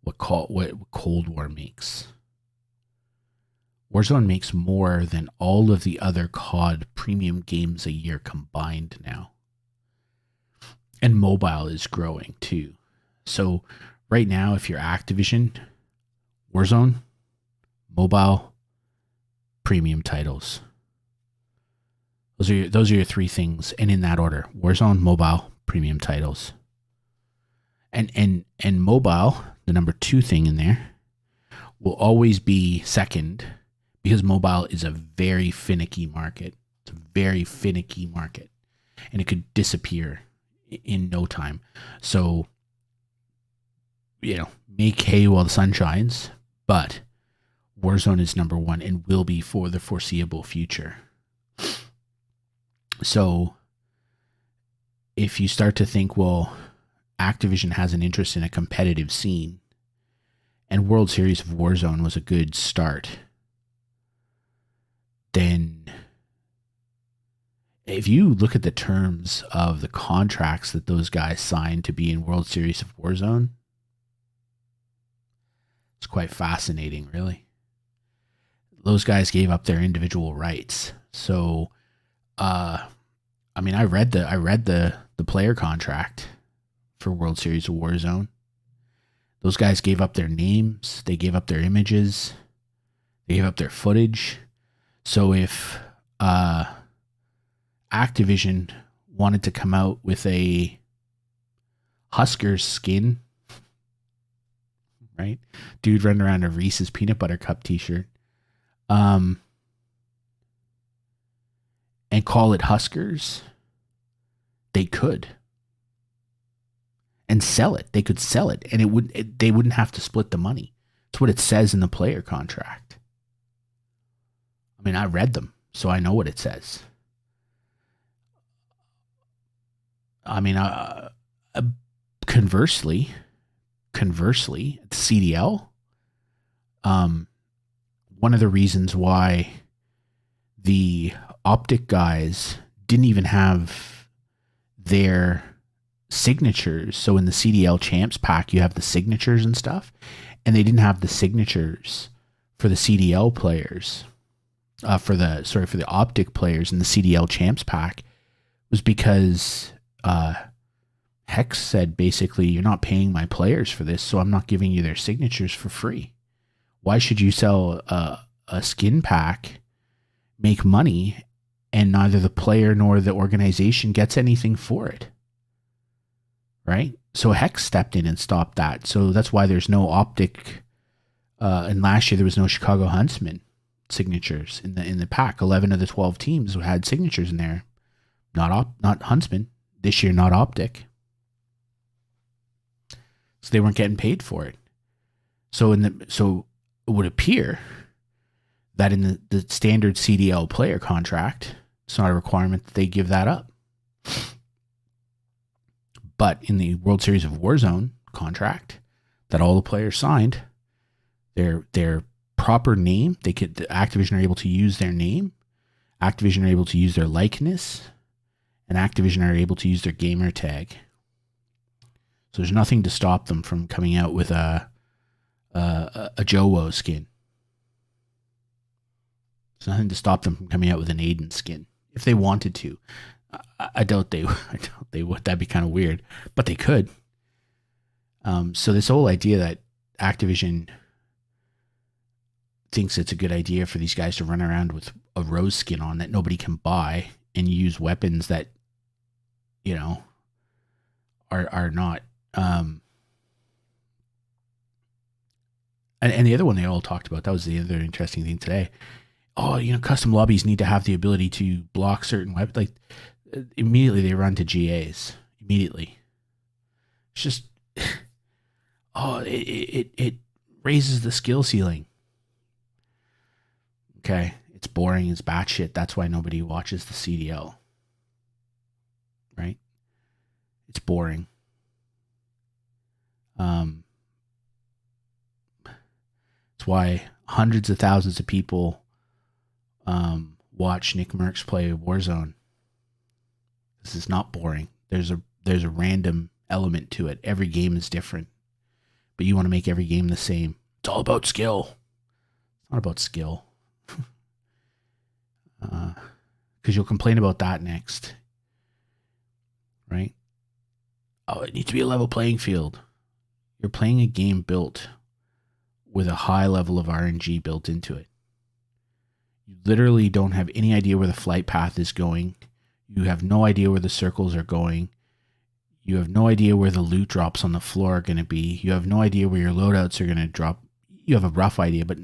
what Cold War makes. Warzone makes more than all of the other COD premium games a year combined now. And mobile is growing too. So right now, if you're Activision, Warzone, mobile, premium titles. Those are your three things, and in that order: Warzone, mobile, premium titles. And mobile, the number 2 thing in there, will always be second because mobile is a very finicky market. It's a very finicky market, and it could disappear in no time. So, make hay while the sun shines, but Warzone is number 1 and will be for the foreseeable future. So if you start to think, well, Activision has an interest in a competitive scene, and World Series of Warzone was a good start, then if you look at the terms of the contracts that those guys signed to be in World Series of Warzone, it's quite fascinating, really. Those guys gave up their individual rights. So, I read the player contract for World Series of Warzone. Those guys gave up their names, they gave up their images, they gave up their footage. So if Activision wanted to come out with a Huskers skin, right? Dude running around a Reese's Peanut Butter Cup t-shirt, and call it Huskers, they could. And sell it. They could sell it, and they wouldn't have to split the money. It's what it says in the player contract. I read them, so I know what it says. Conversely, CDL, one of the reasons why the Optic guys didn't even have their signatures. So in the CDL Champs pack, you have the signatures and stuff, and they didn't have the signatures for the CDL players, for the Optic players in the CDL Champs pack, was because Hex said basically, you're not paying my players for this, so I'm not giving you their signatures for free. Why should you sell a skin pack, make money, and neither the player nor the organization gets anything for it? Right? So Hex stepped in and stopped that. So that's why there's no Optic. And last year there was no Chicago Huntsman signatures in the pack. 11 of the 12 teams had signatures in there. Not Huntsman. This year, not Optic. So they weren't getting paid for it. So it would appear that in the standard CDL player contract, it's not a requirement that they give that up. But in the World Series of Warzone contract that all the players signed, their proper name, Activision are able to use their name, Activision are able to use their likeness, and Activision are able to use their gamer tag. So there's nothing to stop them from coming out with a Jowo skin. There's nothing to stop them from coming out with an Aiden skin if they wanted to. I doubt they would. That'd be kind of weird, but they could. So this whole idea that Activision thinks it's a good idea for these guys to run around with a rose skin on that nobody can buy and use weapons that, are not. And the other one they all talked about, that was the other interesting thing today. Oh, custom lobbies need to have the ability to block certain weapons. Like, immediately they run to GAs. Immediately. It's just, it raises the skill ceiling. Okay, it's boring, it's batshit. That's why nobody watches the CDL. Right? It's boring. It's why hundreds of thousands of people watch Nick Merckx play Warzone. This is not boring. There's a random element to it. Every game is different, but you want to make every game the same. It's all about skill. It's not about skill. Because you'll complain about that next, right? Oh, it needs to be a level playing field. You're playing a game built with a high level of RNG built into it. You literally don't have any idea where the flight path is going. You have no idea where the circles are going. You have no idea where the loot drops on the floor are going to be. You have no idea where your loadouts are going to drop. You have a rough idea, but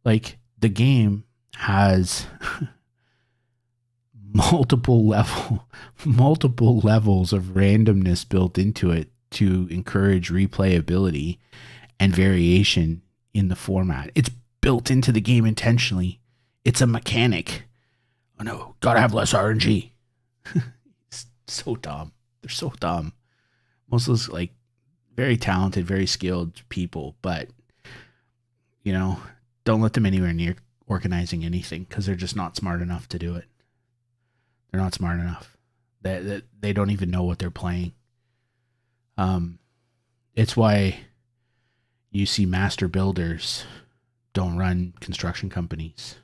like the game has multiple levels of randomness built into it to encourage replayability and variation in the format. It's built into the game intentionally. It's a mechanic. Oh no, gotta have less RNG. It's so dumb. They're so dumb. Most of those like very talented, very skilled people, but don't let them anywhere near organizing anything because they're just not smart enough to do it. They're not smart enough. They don't even know what they're playing. It's why you see master builders don't run construction companies.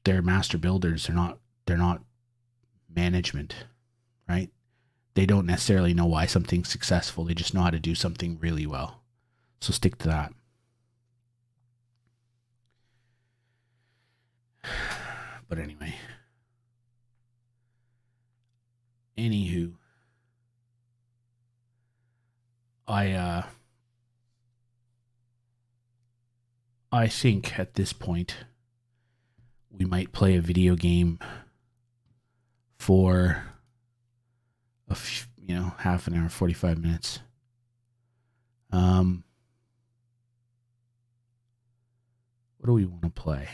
They're master builders. They're not management, right? They don't necessarily know why something's successful. They just know how to do something really well. So stick to that. But anyway. Anywho. I think at this point we might play a video game for half an hour, 45 minutes. What do we want to play?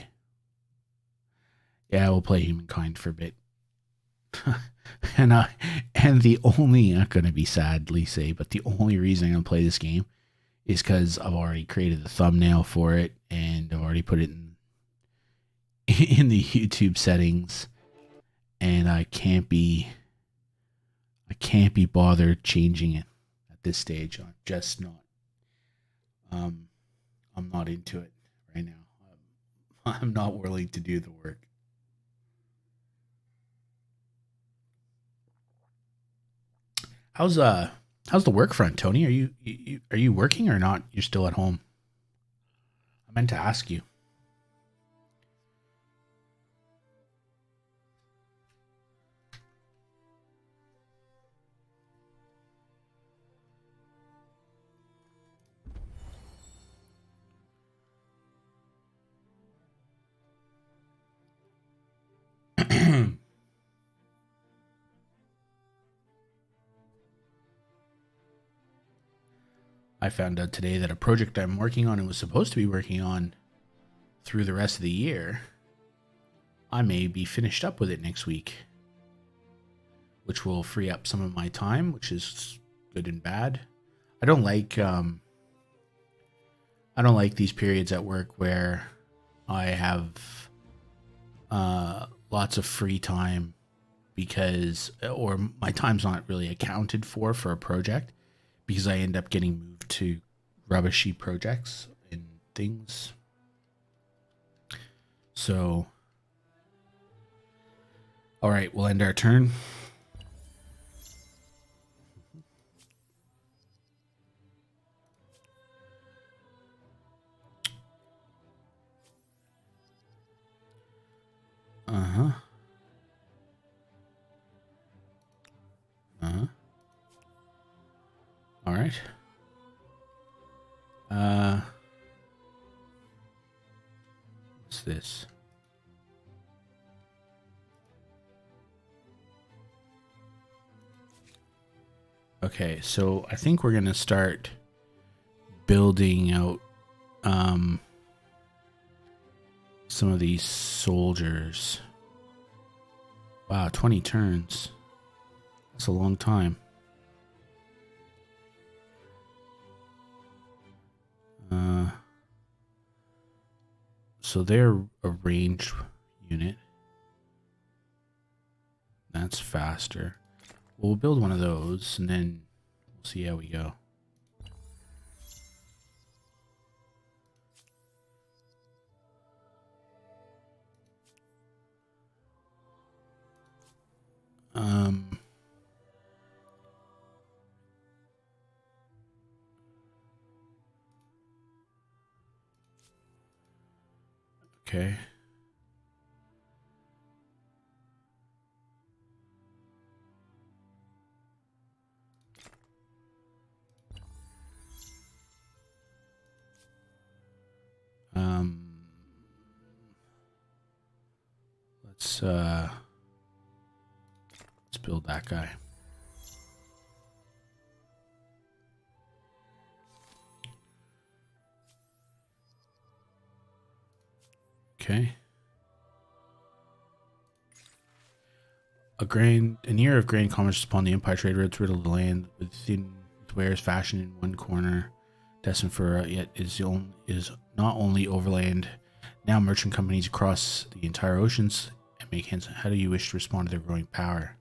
Yeah, we'll play Humankind for a bit. and the only, not going to be sadly say, but the only reason I'm going to play this game is because I've already created the thumbnail for it and I've already put it in the YouTube settings, and I can't be bothered changing it at this stage. I'm just not. I'm not into it right now. I'm not willing to do the work. How's the work front, Tony? Are you working or not? You're still at home. I meant to ask you. I found out today that a project I'm working on and was supposed to be working on through the rest of the year, I may be finished up with it next week. which will free up some of my time, which is good and bad. I don't like these periods at work where I have lots of free time or my time's not really accounted for a project because I end up getting moved to rubbishy projects and things. So, all right, we'll end our turn. Uh-huh. Uh-huh. All right. What's this? Okay, so I think we're going to start building out some of these soldiers. Wow, 20 turns. That's a long time. So they're a ranged unit. That's faster. Well, we'll build one of those, and then we'll see how we go. Okay. Let's build that guy. Okay. An era of grain comments upon the Empire trade routes riddled the land with wares fashioned in one corner, destined for yet is not only overland. Now merchant companies across the entire oceans and make hints. How do you wish to respond to their growing power?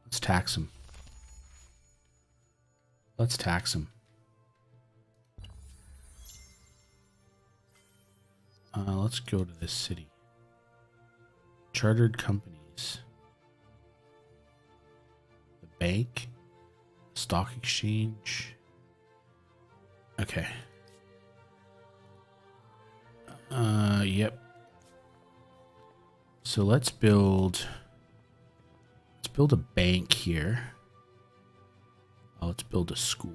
Let's tax them. Let's tax them. Let's go to this city. Chartered companies. The bank. Stock exchange. Okay. Yep. So let's build a bank here. Let's build a school.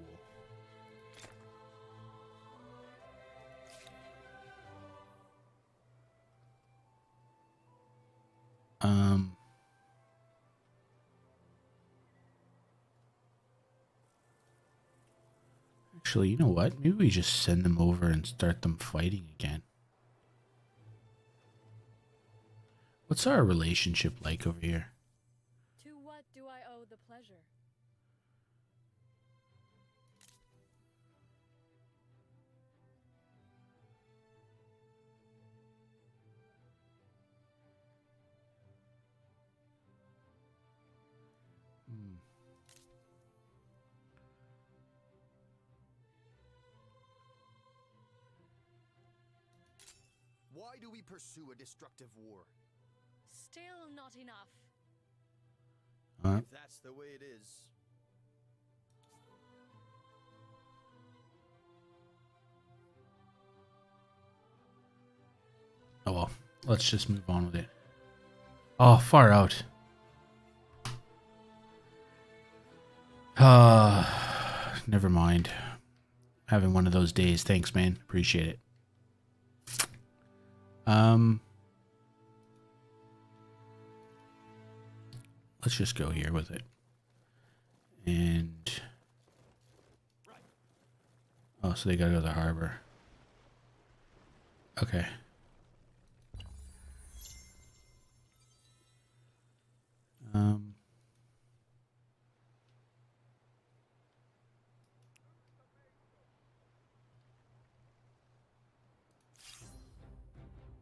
Actually, you know what? Maybe we just send them over and start them fighting again. What's our relationship like over here? To what do I owe the pleasure? Why do we pursue a destructive war? Still not enough. If that's the way it is. Oh well, let's just move on with it. Oh, far out. Never mind. Having one of those days. Thanks, man. Appreciate it. Let's just go here with it. And Oh, so they gotta go to the harbor. Okay.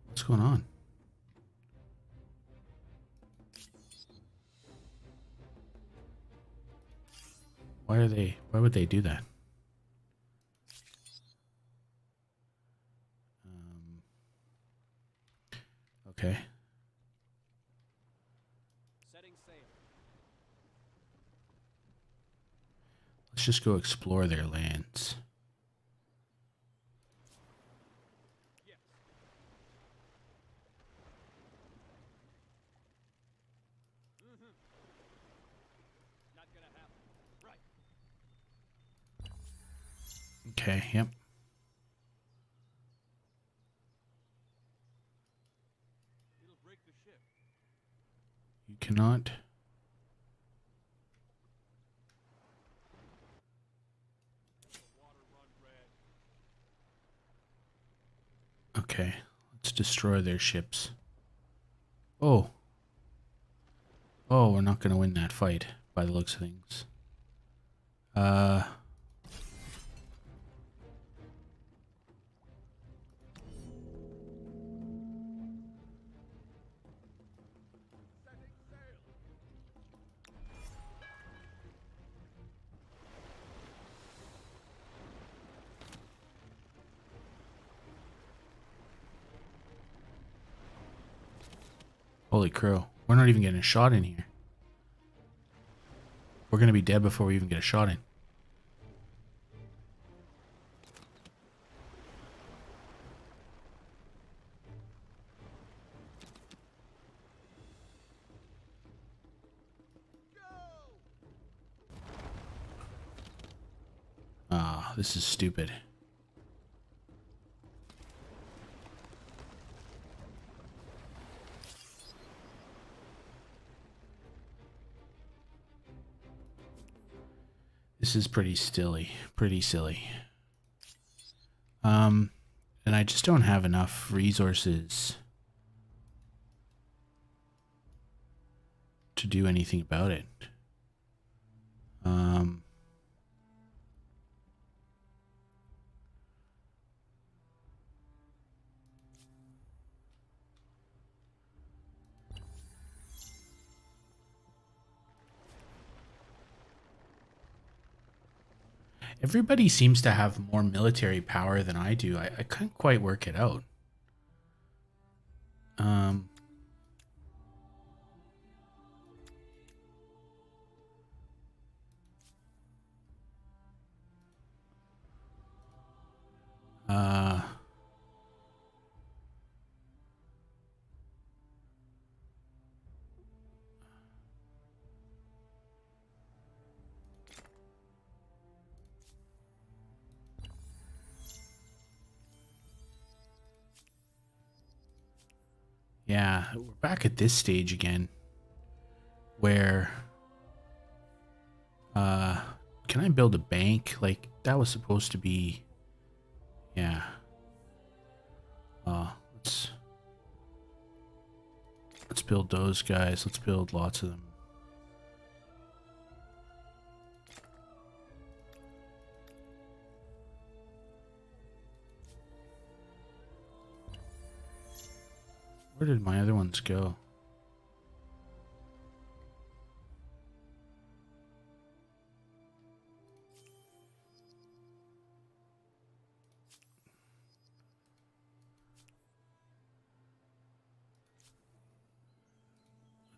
What's going on? Why would they do that? Okay. Setting sail. Let's just go explore their lands. Yes. Not gonna happen. Right. Okay, yep. It'll break the ship. You cannot. The water run red. Okay, let's destroy their ships. Oh. Oh, we're not going to win that fight by the looks of things. Setting sail. Holy crow. We're not even getting a shot in here. We're going to be dead before we even get a shot in. Ah, this is stupid. This is pretty silly. Pretty silly. And I just don't have enough resources to do anything about it. Everybody seems to have more military power than I do. I can't quite work it out. Yeah, we're back at this stage again where can I build a bank? Like that was supposed to be, yeah. Let's build those guys. Let's build lots of them. Where did my other ones go?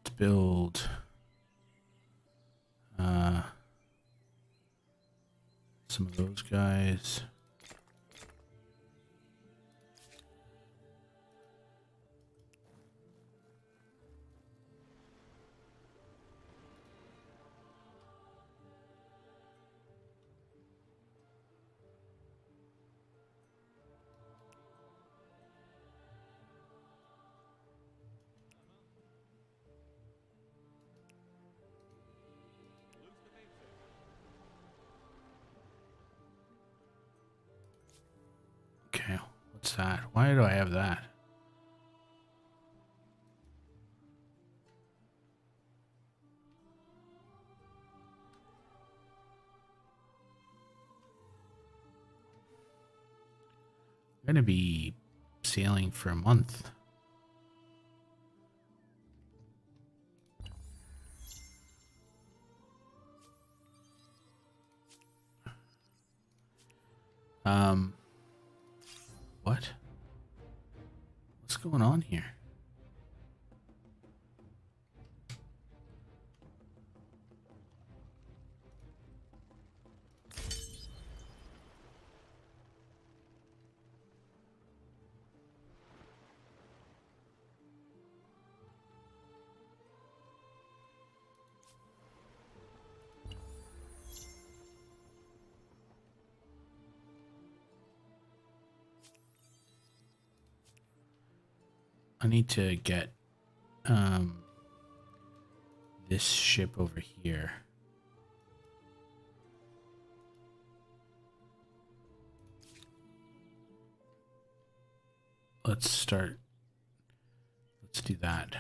Let's build some of those guys. Loose the mainsail. What's that? Why do I have that? I'm going to be sailing for a month. What? What's going on here? I need to get this ship over here. Let's start. Let's do that.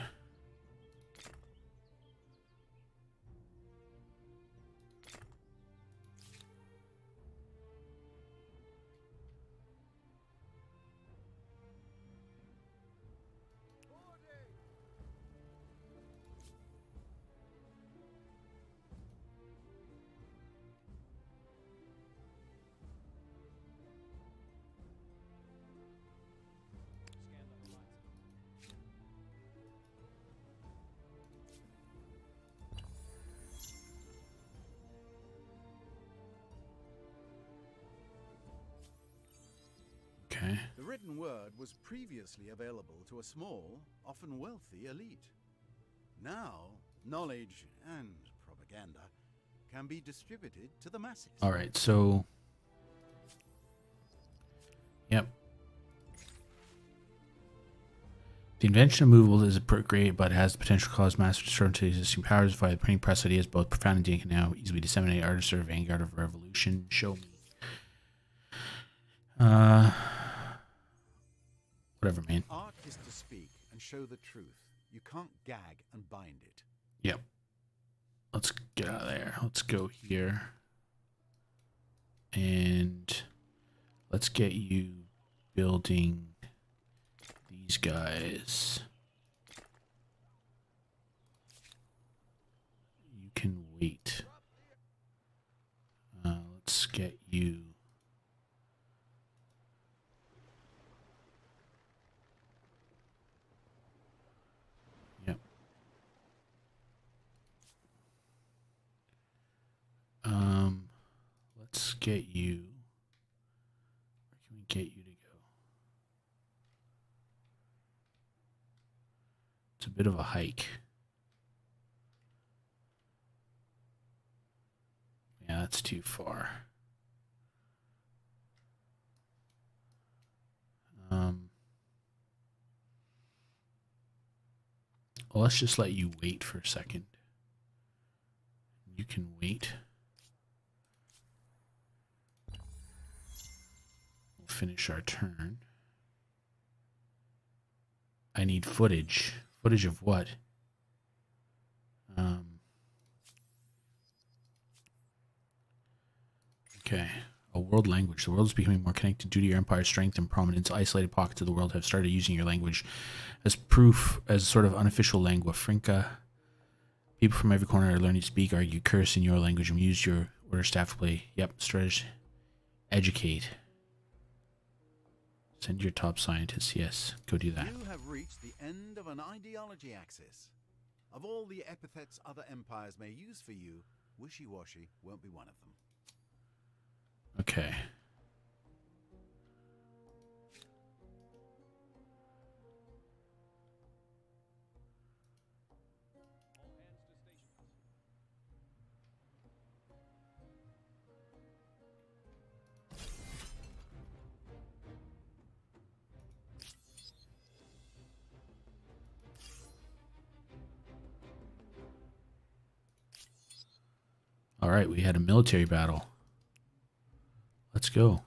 Okay. The written word was previously available to a small, often wealthy elite. Now, knowledge and propaganda can be distributed to the masses. All right, so yep. The invention of movable is great, but it has the potential to cause massive disruption to existing powers via the printing press. Ideas both profound and deep can now easily disseminate. Artists are vanguard of revolution. Show me. Whatever, man. Art is to speak and show the truth. You can't gag and bind it. Yep. Let's get out of there. Let's go here. And let's get you building these guys. You can wait. Let's get you. Yep. Let's get you. Where can we get you to go? It's a bit of a hike. Yeah, that's too far. Well, let's just let you wait for a second. You can wait. We'll finish our turn. I need footage. Footage of what? Okay. A world language. The world is becoming more connected due to your empire's strength and prominence. Isolated pockets of the world have started using your language as proof, as sort of unofficial lingua franca. People from every corner are learning to speak, argue, curse in your language, and use your order staff to play. Yep, strategy. Educate. Send your top scientists. Yes, go do that. You have reached the end of an ideology axis. Of all the epithets other empires may use for you, wishy-washy won't be one of them. Okay. All right, we had a military battle. Let's go.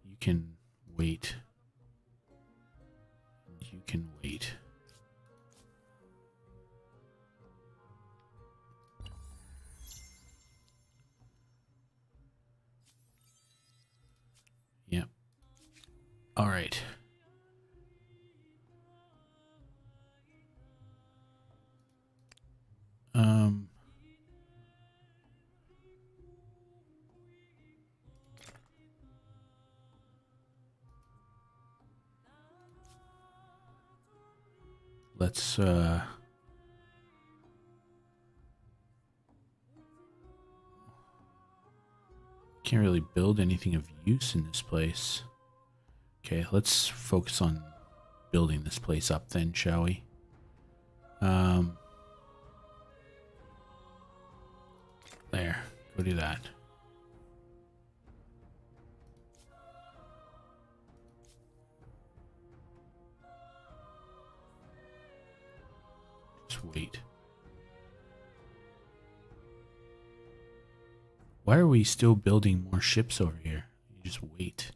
You can wait. You can wait. Yep. All right. Let's can't really build anything of use in this place. Okay, let's focus on building this place up then, shall we? There. Go do that. Just wait. Why are we still building more ships over here? You just wait.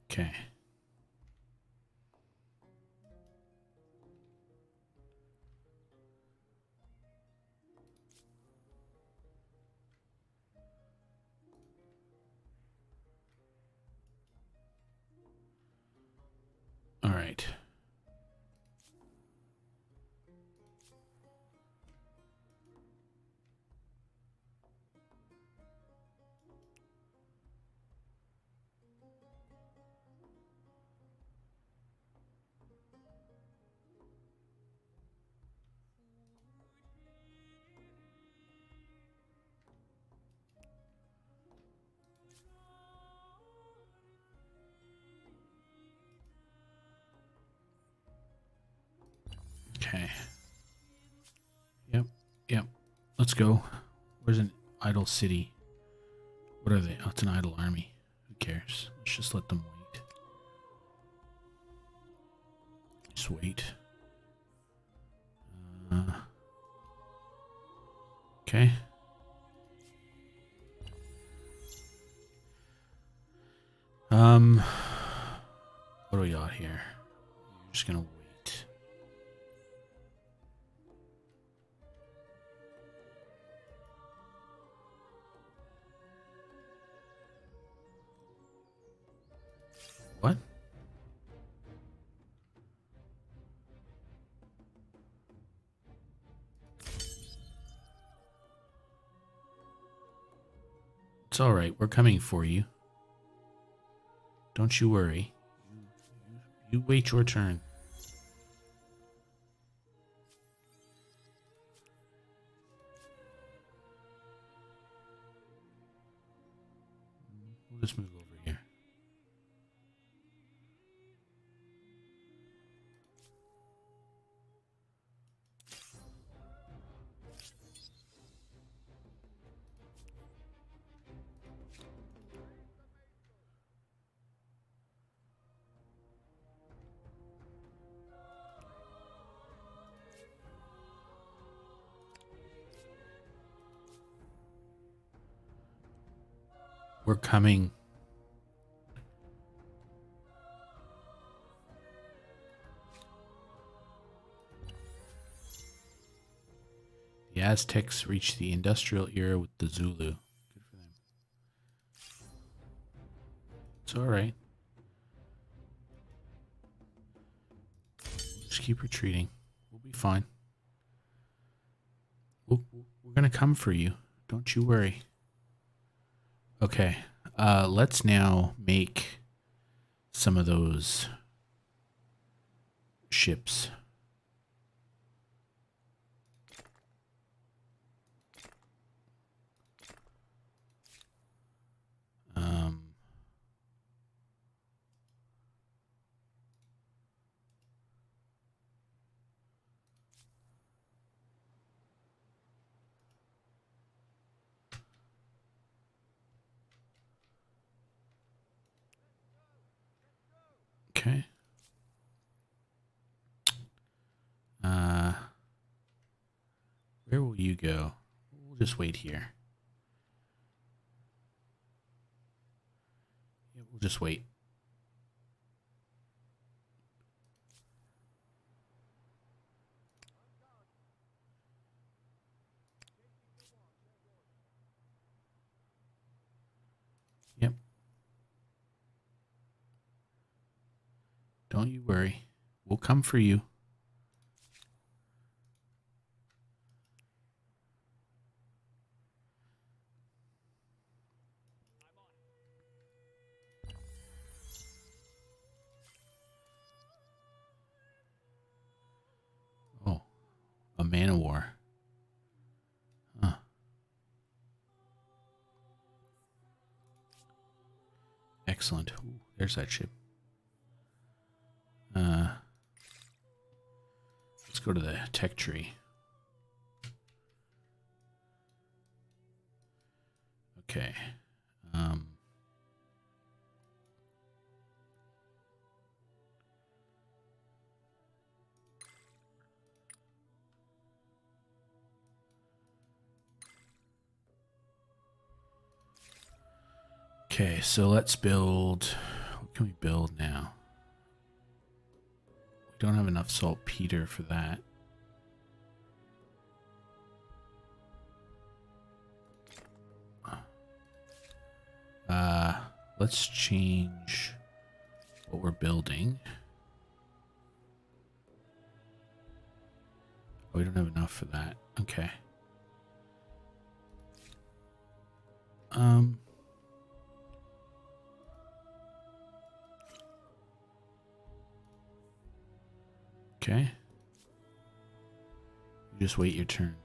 Okay. All right. Okay. Yep. Let's go. Where's an idle city? What are they? Oh, it's an idle army. Who cares? Let's just let them wait. Just wait. Okay. What do we got here? We're just gonna wait. What? It's all right. We're coming for you. Don't you worry. You wait your turn. We'll just move over here. We're coming. The Aztecs reached the industrial era with the Zulu. Good for them. It's all right. Just keep retreating. We'll be fine. We're going to come for you. Don't you worry. Okay. Let's now make some of those ships. Okay. Where will you go? We'll just wait here. Yeah, we'll just wait. Yep. Don't you worry. We'll come for you. Oh, a man of war. Huh. Excellent. Ooh, there's that ship. Let's go to the tech tree. Okay. Okay, so let's build. What can we build now? We don't have enough saltpeter for that. Let's change what we're building. Oh, we don't have enough for that. Okay. Okay. You just wait your turn.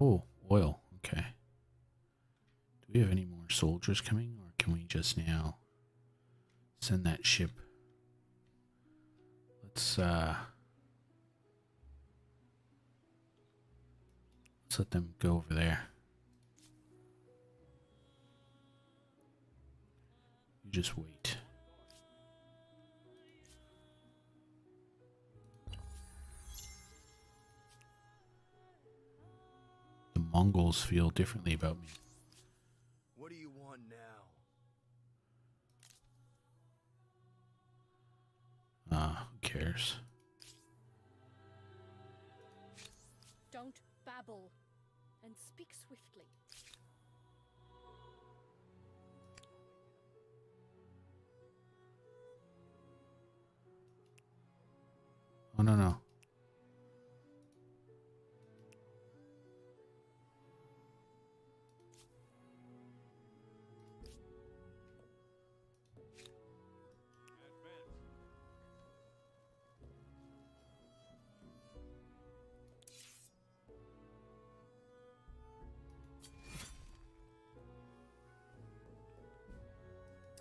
Oh, oil. Okay. Do we have any more soldiers coming, or can we just now send that ship? Let's let them go over there. You just wait. The Mongols feel differently about me. What do you want now? Who cares? Don't babble, and speak swiftly. Oh, no.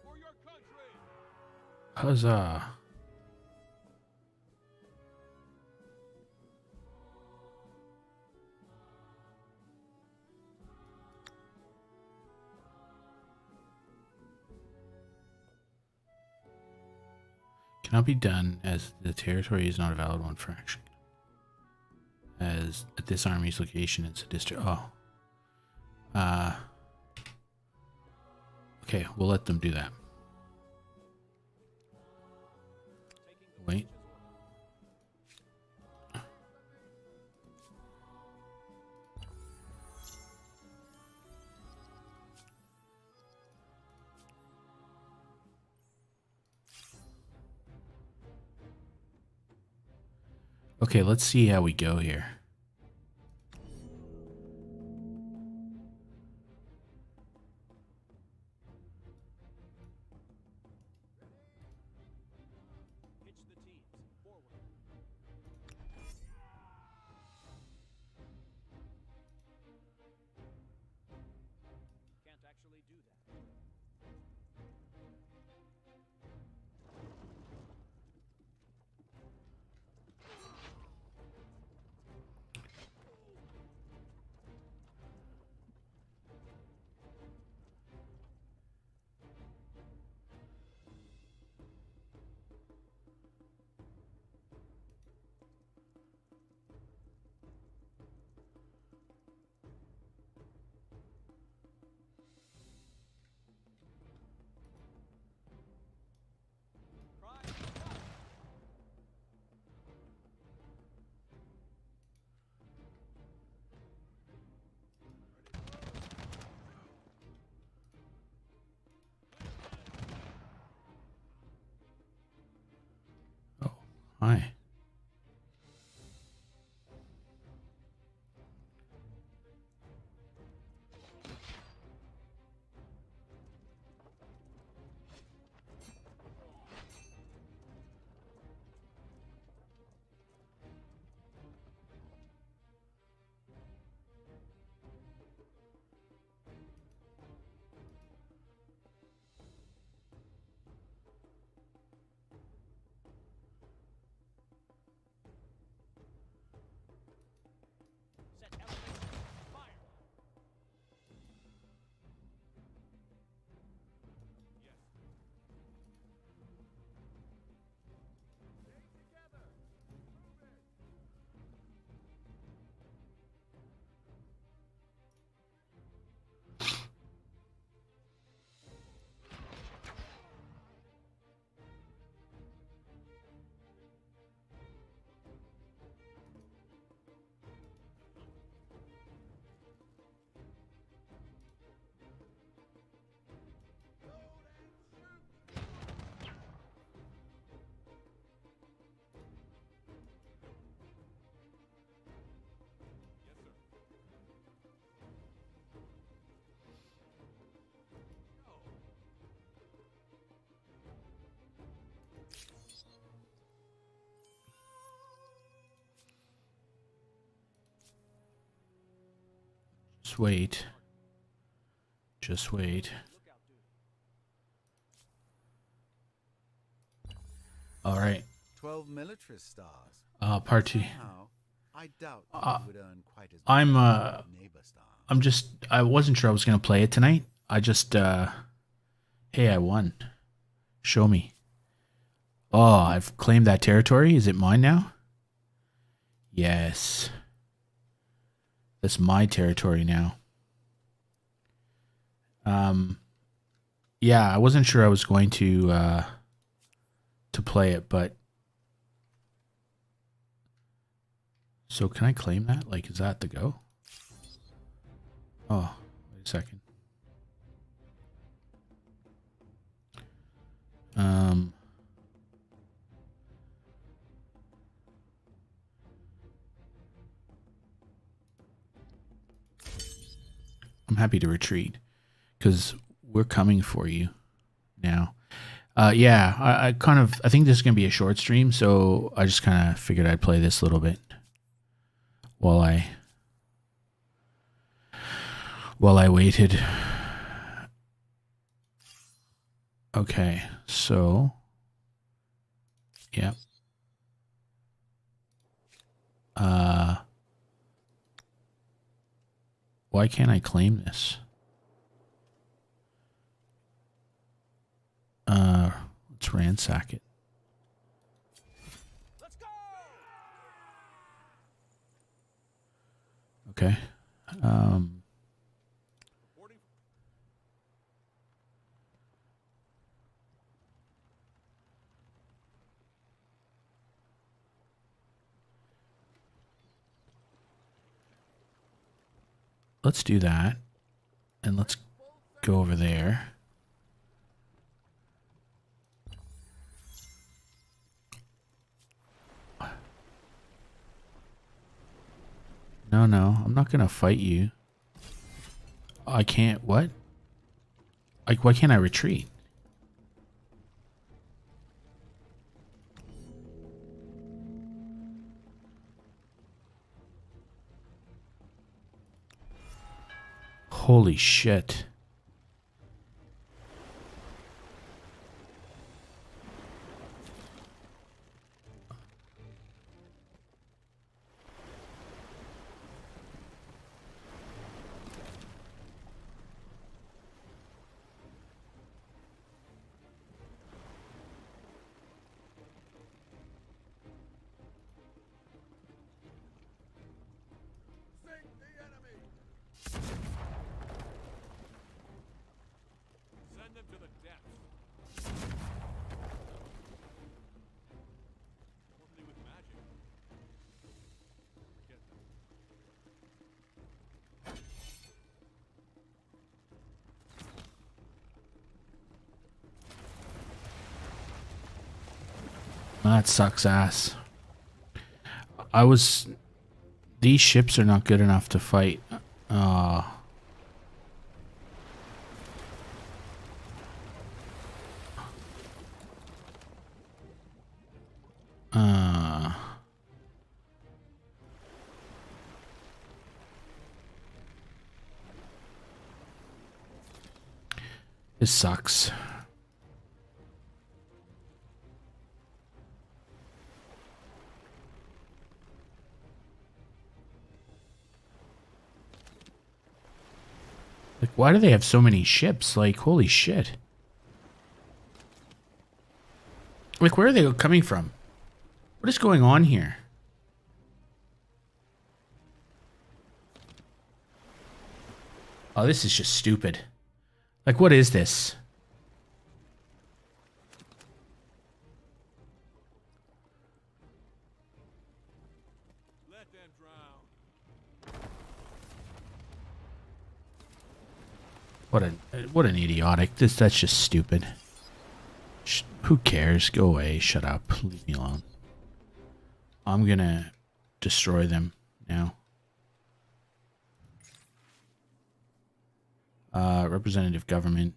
For your country! Huzzah! Cannot be done as the territory is not a valid one for action. As at this army's location, it's a district. Oh. Okay, we'll let them do that. Wait. Okay, let's see how we go here. Pitch the teams. Forward. Can't actually do that. Hi. Set elevation. Fire. Yes. Stay together. Move it. Yes, sir. Go. Just wait. Just wait. Lookout duty. All right. 12 militarist stars. Part 2. Somehow, I doubt that Uh, you would earn quite as I'm, much as your neighbor star. I wasn't sure I was going to play it tonight. I just, hey, I won. Show me. Oh, I've claimed that territory. Is it mine now? Yes. That's my territory now. Yeah, I wasn't sure I was going to play it, but so can I claim that? Like, is that the go? Oh, wait a second. I'm happy to retreat because we're coming for you now. Yeah, I think this is gonna be a short stream, so I just kind of figured I'd play this a little bit while I waited. Okay, so yeah. Why can't I claim this? Let's ransack it. Let's go. Okay. Reporting. Let's do that. And let's go over there. No, I'm not gonna fight you. I can't, what? Like, why can't I retreat? Holy shit. Sink the enemy. That sucks ass. These ships are not good enough to fight. Uh, uh, this sucks. Like, why do they have so many ships? Like, holy shit. Like, where are they coming from? What is going on here? Oh, this is just stupid. Like, what is this? Let them drown. What an idiotic. That's just stupid. Who cares? Go away. Shut up. Leave me alone. I'm gonna destroy them now. Representative government.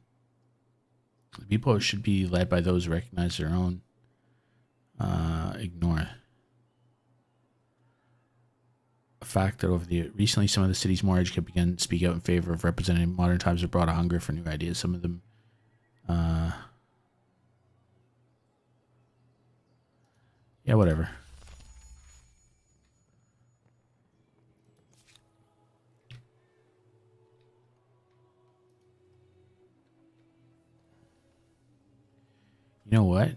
The people should be led by those who recognize their own. Ignore a fact that recently some of the city's more educated began to speak out in favor of representative. Modern times have brought a hunger for new ideas. Some of them yeah, whatever. You know what?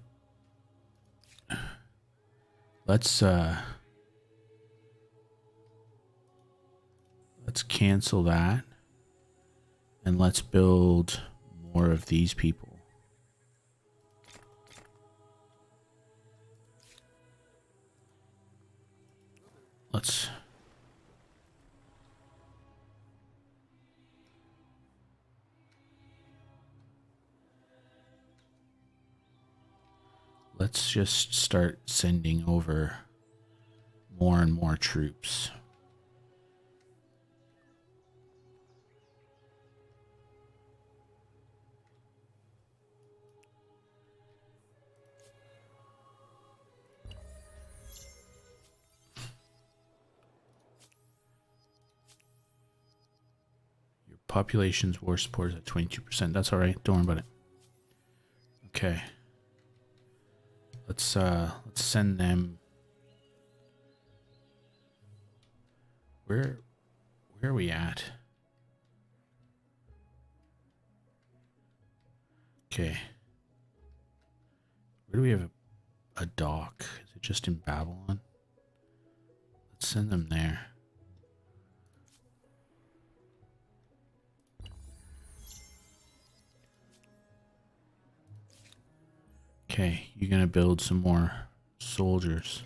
Let's cancel that and let's build more of these people. Let's just start sending over more and more troops. Your population's war support is at 22%. That's all right. Don't worry about it. Okay. Let's send them. Where are we at? Okay. Where do we have a dock? Is it just in Babylon? Let's send them there. Okay, you're gonna build some more soldiers.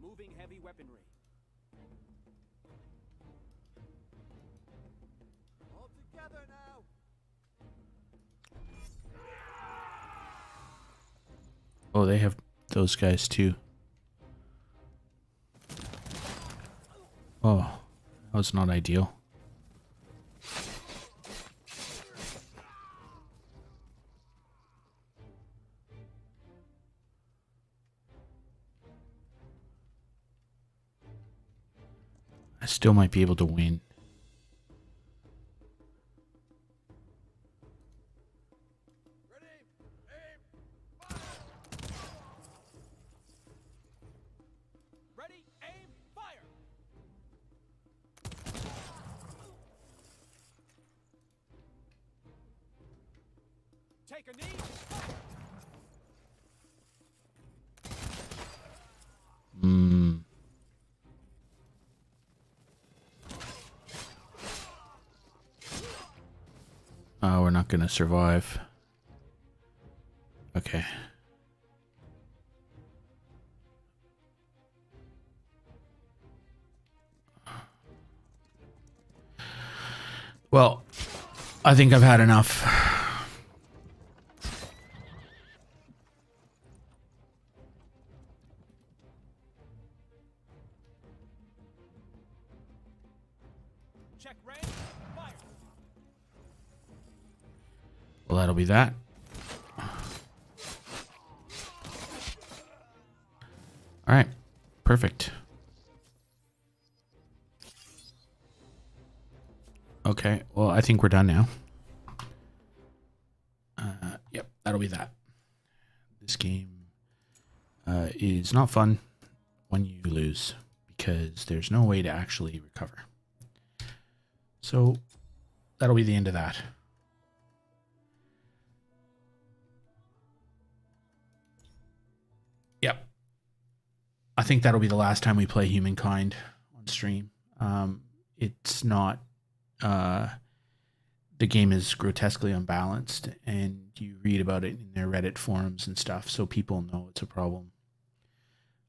Moving heavy weaponry. All together now. Oh, they have those guys too. Oh, that was not ideal. I still might be able to win. Ready, aim, fire! Take a knee. Oh, we're not gonna survive. Okay. Well, I think I've had enough. Check range. Fire. Well, that'll be that. All right. Perfect. Okay. Well, I think we're done now. Yep. That'll be that. This game is not fun when you lose because there's no way to actually recover. So that'll be the end of that. Yep. I think that'll be the last time we play Humankind on stream. It's not... the game is grotesquely unbalanced, and you read about it in their Reddit forums and stuff, so people know it's a problem.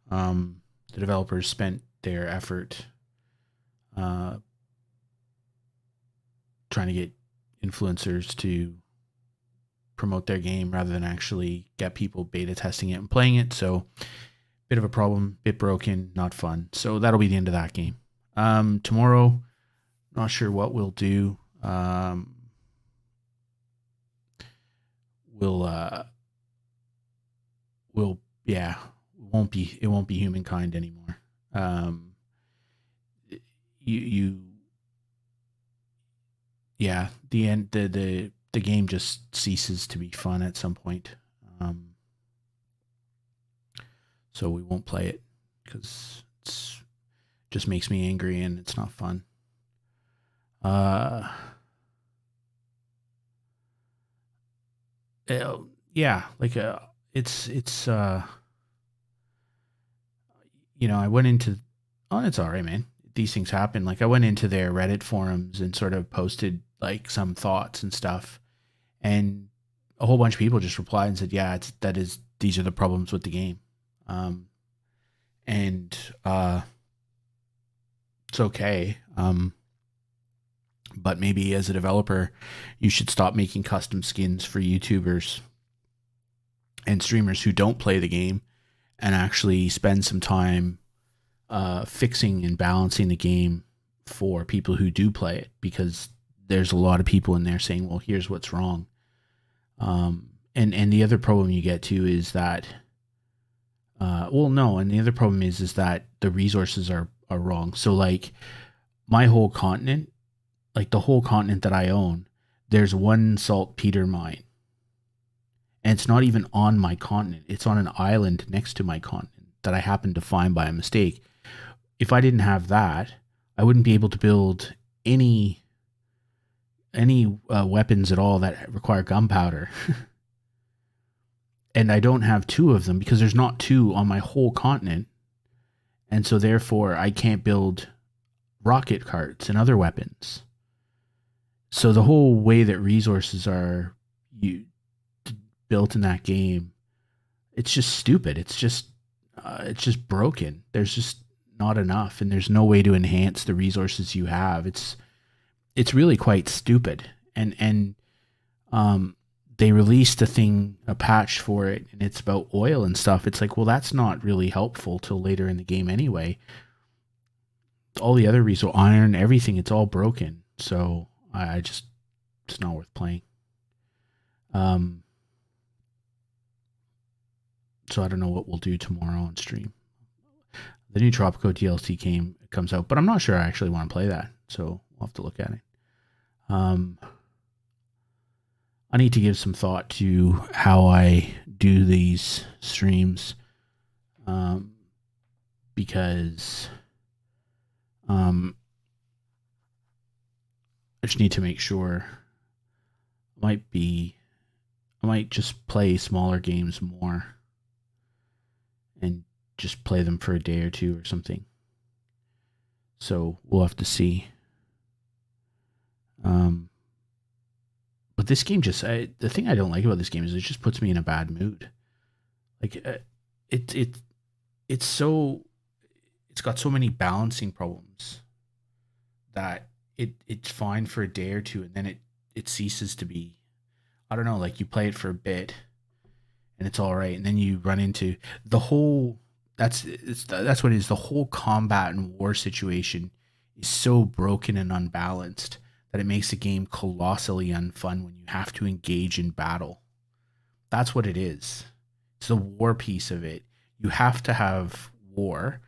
The developers spent their effort trying to get influencers to promote their game rather than actually get people beta testing it and playing it, so bit of a problem, bit broken, not fun. So that'll be the end of that game. Tomorrow, not sure what we'll do. It won't be Humankind anymore. The game just ceases to be fun at some point. So we won't play it because it's just makes me angry and it's not fun. I went into, it's all right, man. These things happen. Like I went into their Reddit forums and sort of posted like some thoughts and stuff, and a whole bunch of people just replied and said, yeah, these are the problems with the game. It's okay. But maybe as a developer, you should stop making custom skins for YouTubers and streamers who don't play the game and actually spend some time fixing and balancing the game for people who do play it, because there's a lot of people in there saying, well, here's what's wrong. And the other problem you get to is that, the other problem is that the resources are wrong. So like my whole continent, like the whole continent that I own, there's one saltpeter mine. And it's not even on my continent. It's on an island next to my continent that I happened to find by a mistake. If I didn't have that, I wouldn't be able to build any weapons at all that require gunpowder. And I don't have two of them because there's not two on my whole continent. And so therefore I can't build rocket carts and other weapons. So the whole way that resources are built in that game, it's just stupid. It's just broken. There's just not enough, and there's no way to enhance the resources you have. It's really quite stupid. And they released a patch for it, and it's about oil and stuff. It's like, well, that's not really helpful till later in the game anyway. All the other resources, iron, everything, it's all broken. So it's not worth playing. So I don't know what we'll do tomorrow on stream. The new Tropico DLC game comes out, but I'm not sure I actually want to play that. So we'll have to look at it. I need to give some thought to how I do these streams, because I just need to make sure. I might just play smaller games more and just play them for a day or two or something. So we'll have to see. But this game the thing I don't like about this game is it just puts me in a bad mood. Like it's got so many balancing problems that it's fine for a day or two, and then it ceases to be. I don't know, like you play it for a bit and it's all right, and then you run into the whole that's what it is. The whole combat and war situation is so broken and unbalanced that it makes the game colossally unfun when you have to engage in battle. That's what it is. It's the war piece of it. You have to have war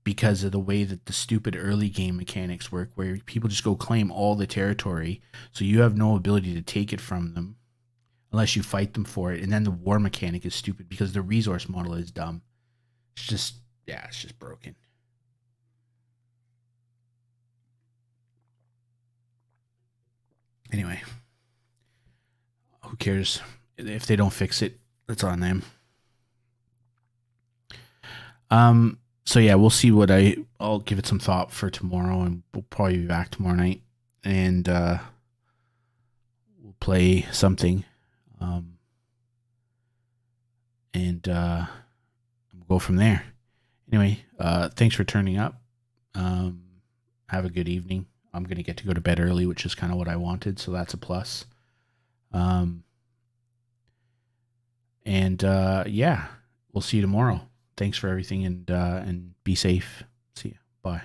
because of the way that the stupid early game mechanics work, where people just go claim all the territory, so you have no ability to take it from them unless you fight them for it. And then the war mechanic is stupid because the resource model is dumb. It's just broken. Anyway, who cares? If they don't fix it, it's on them. So yeah, we'll see what I'll give it some thought for tomorrow, and we'll probably be back tomorrow night, and we'll play something, and we'll go from there. Anyway, thanks for turning up. Have a good evening. I'm going to get to go to bed early, which is kind of what I wanted, so that's a plus. Yeah, we'll see you tomorrow. Thanks for everything, and be safe. See you. Bye.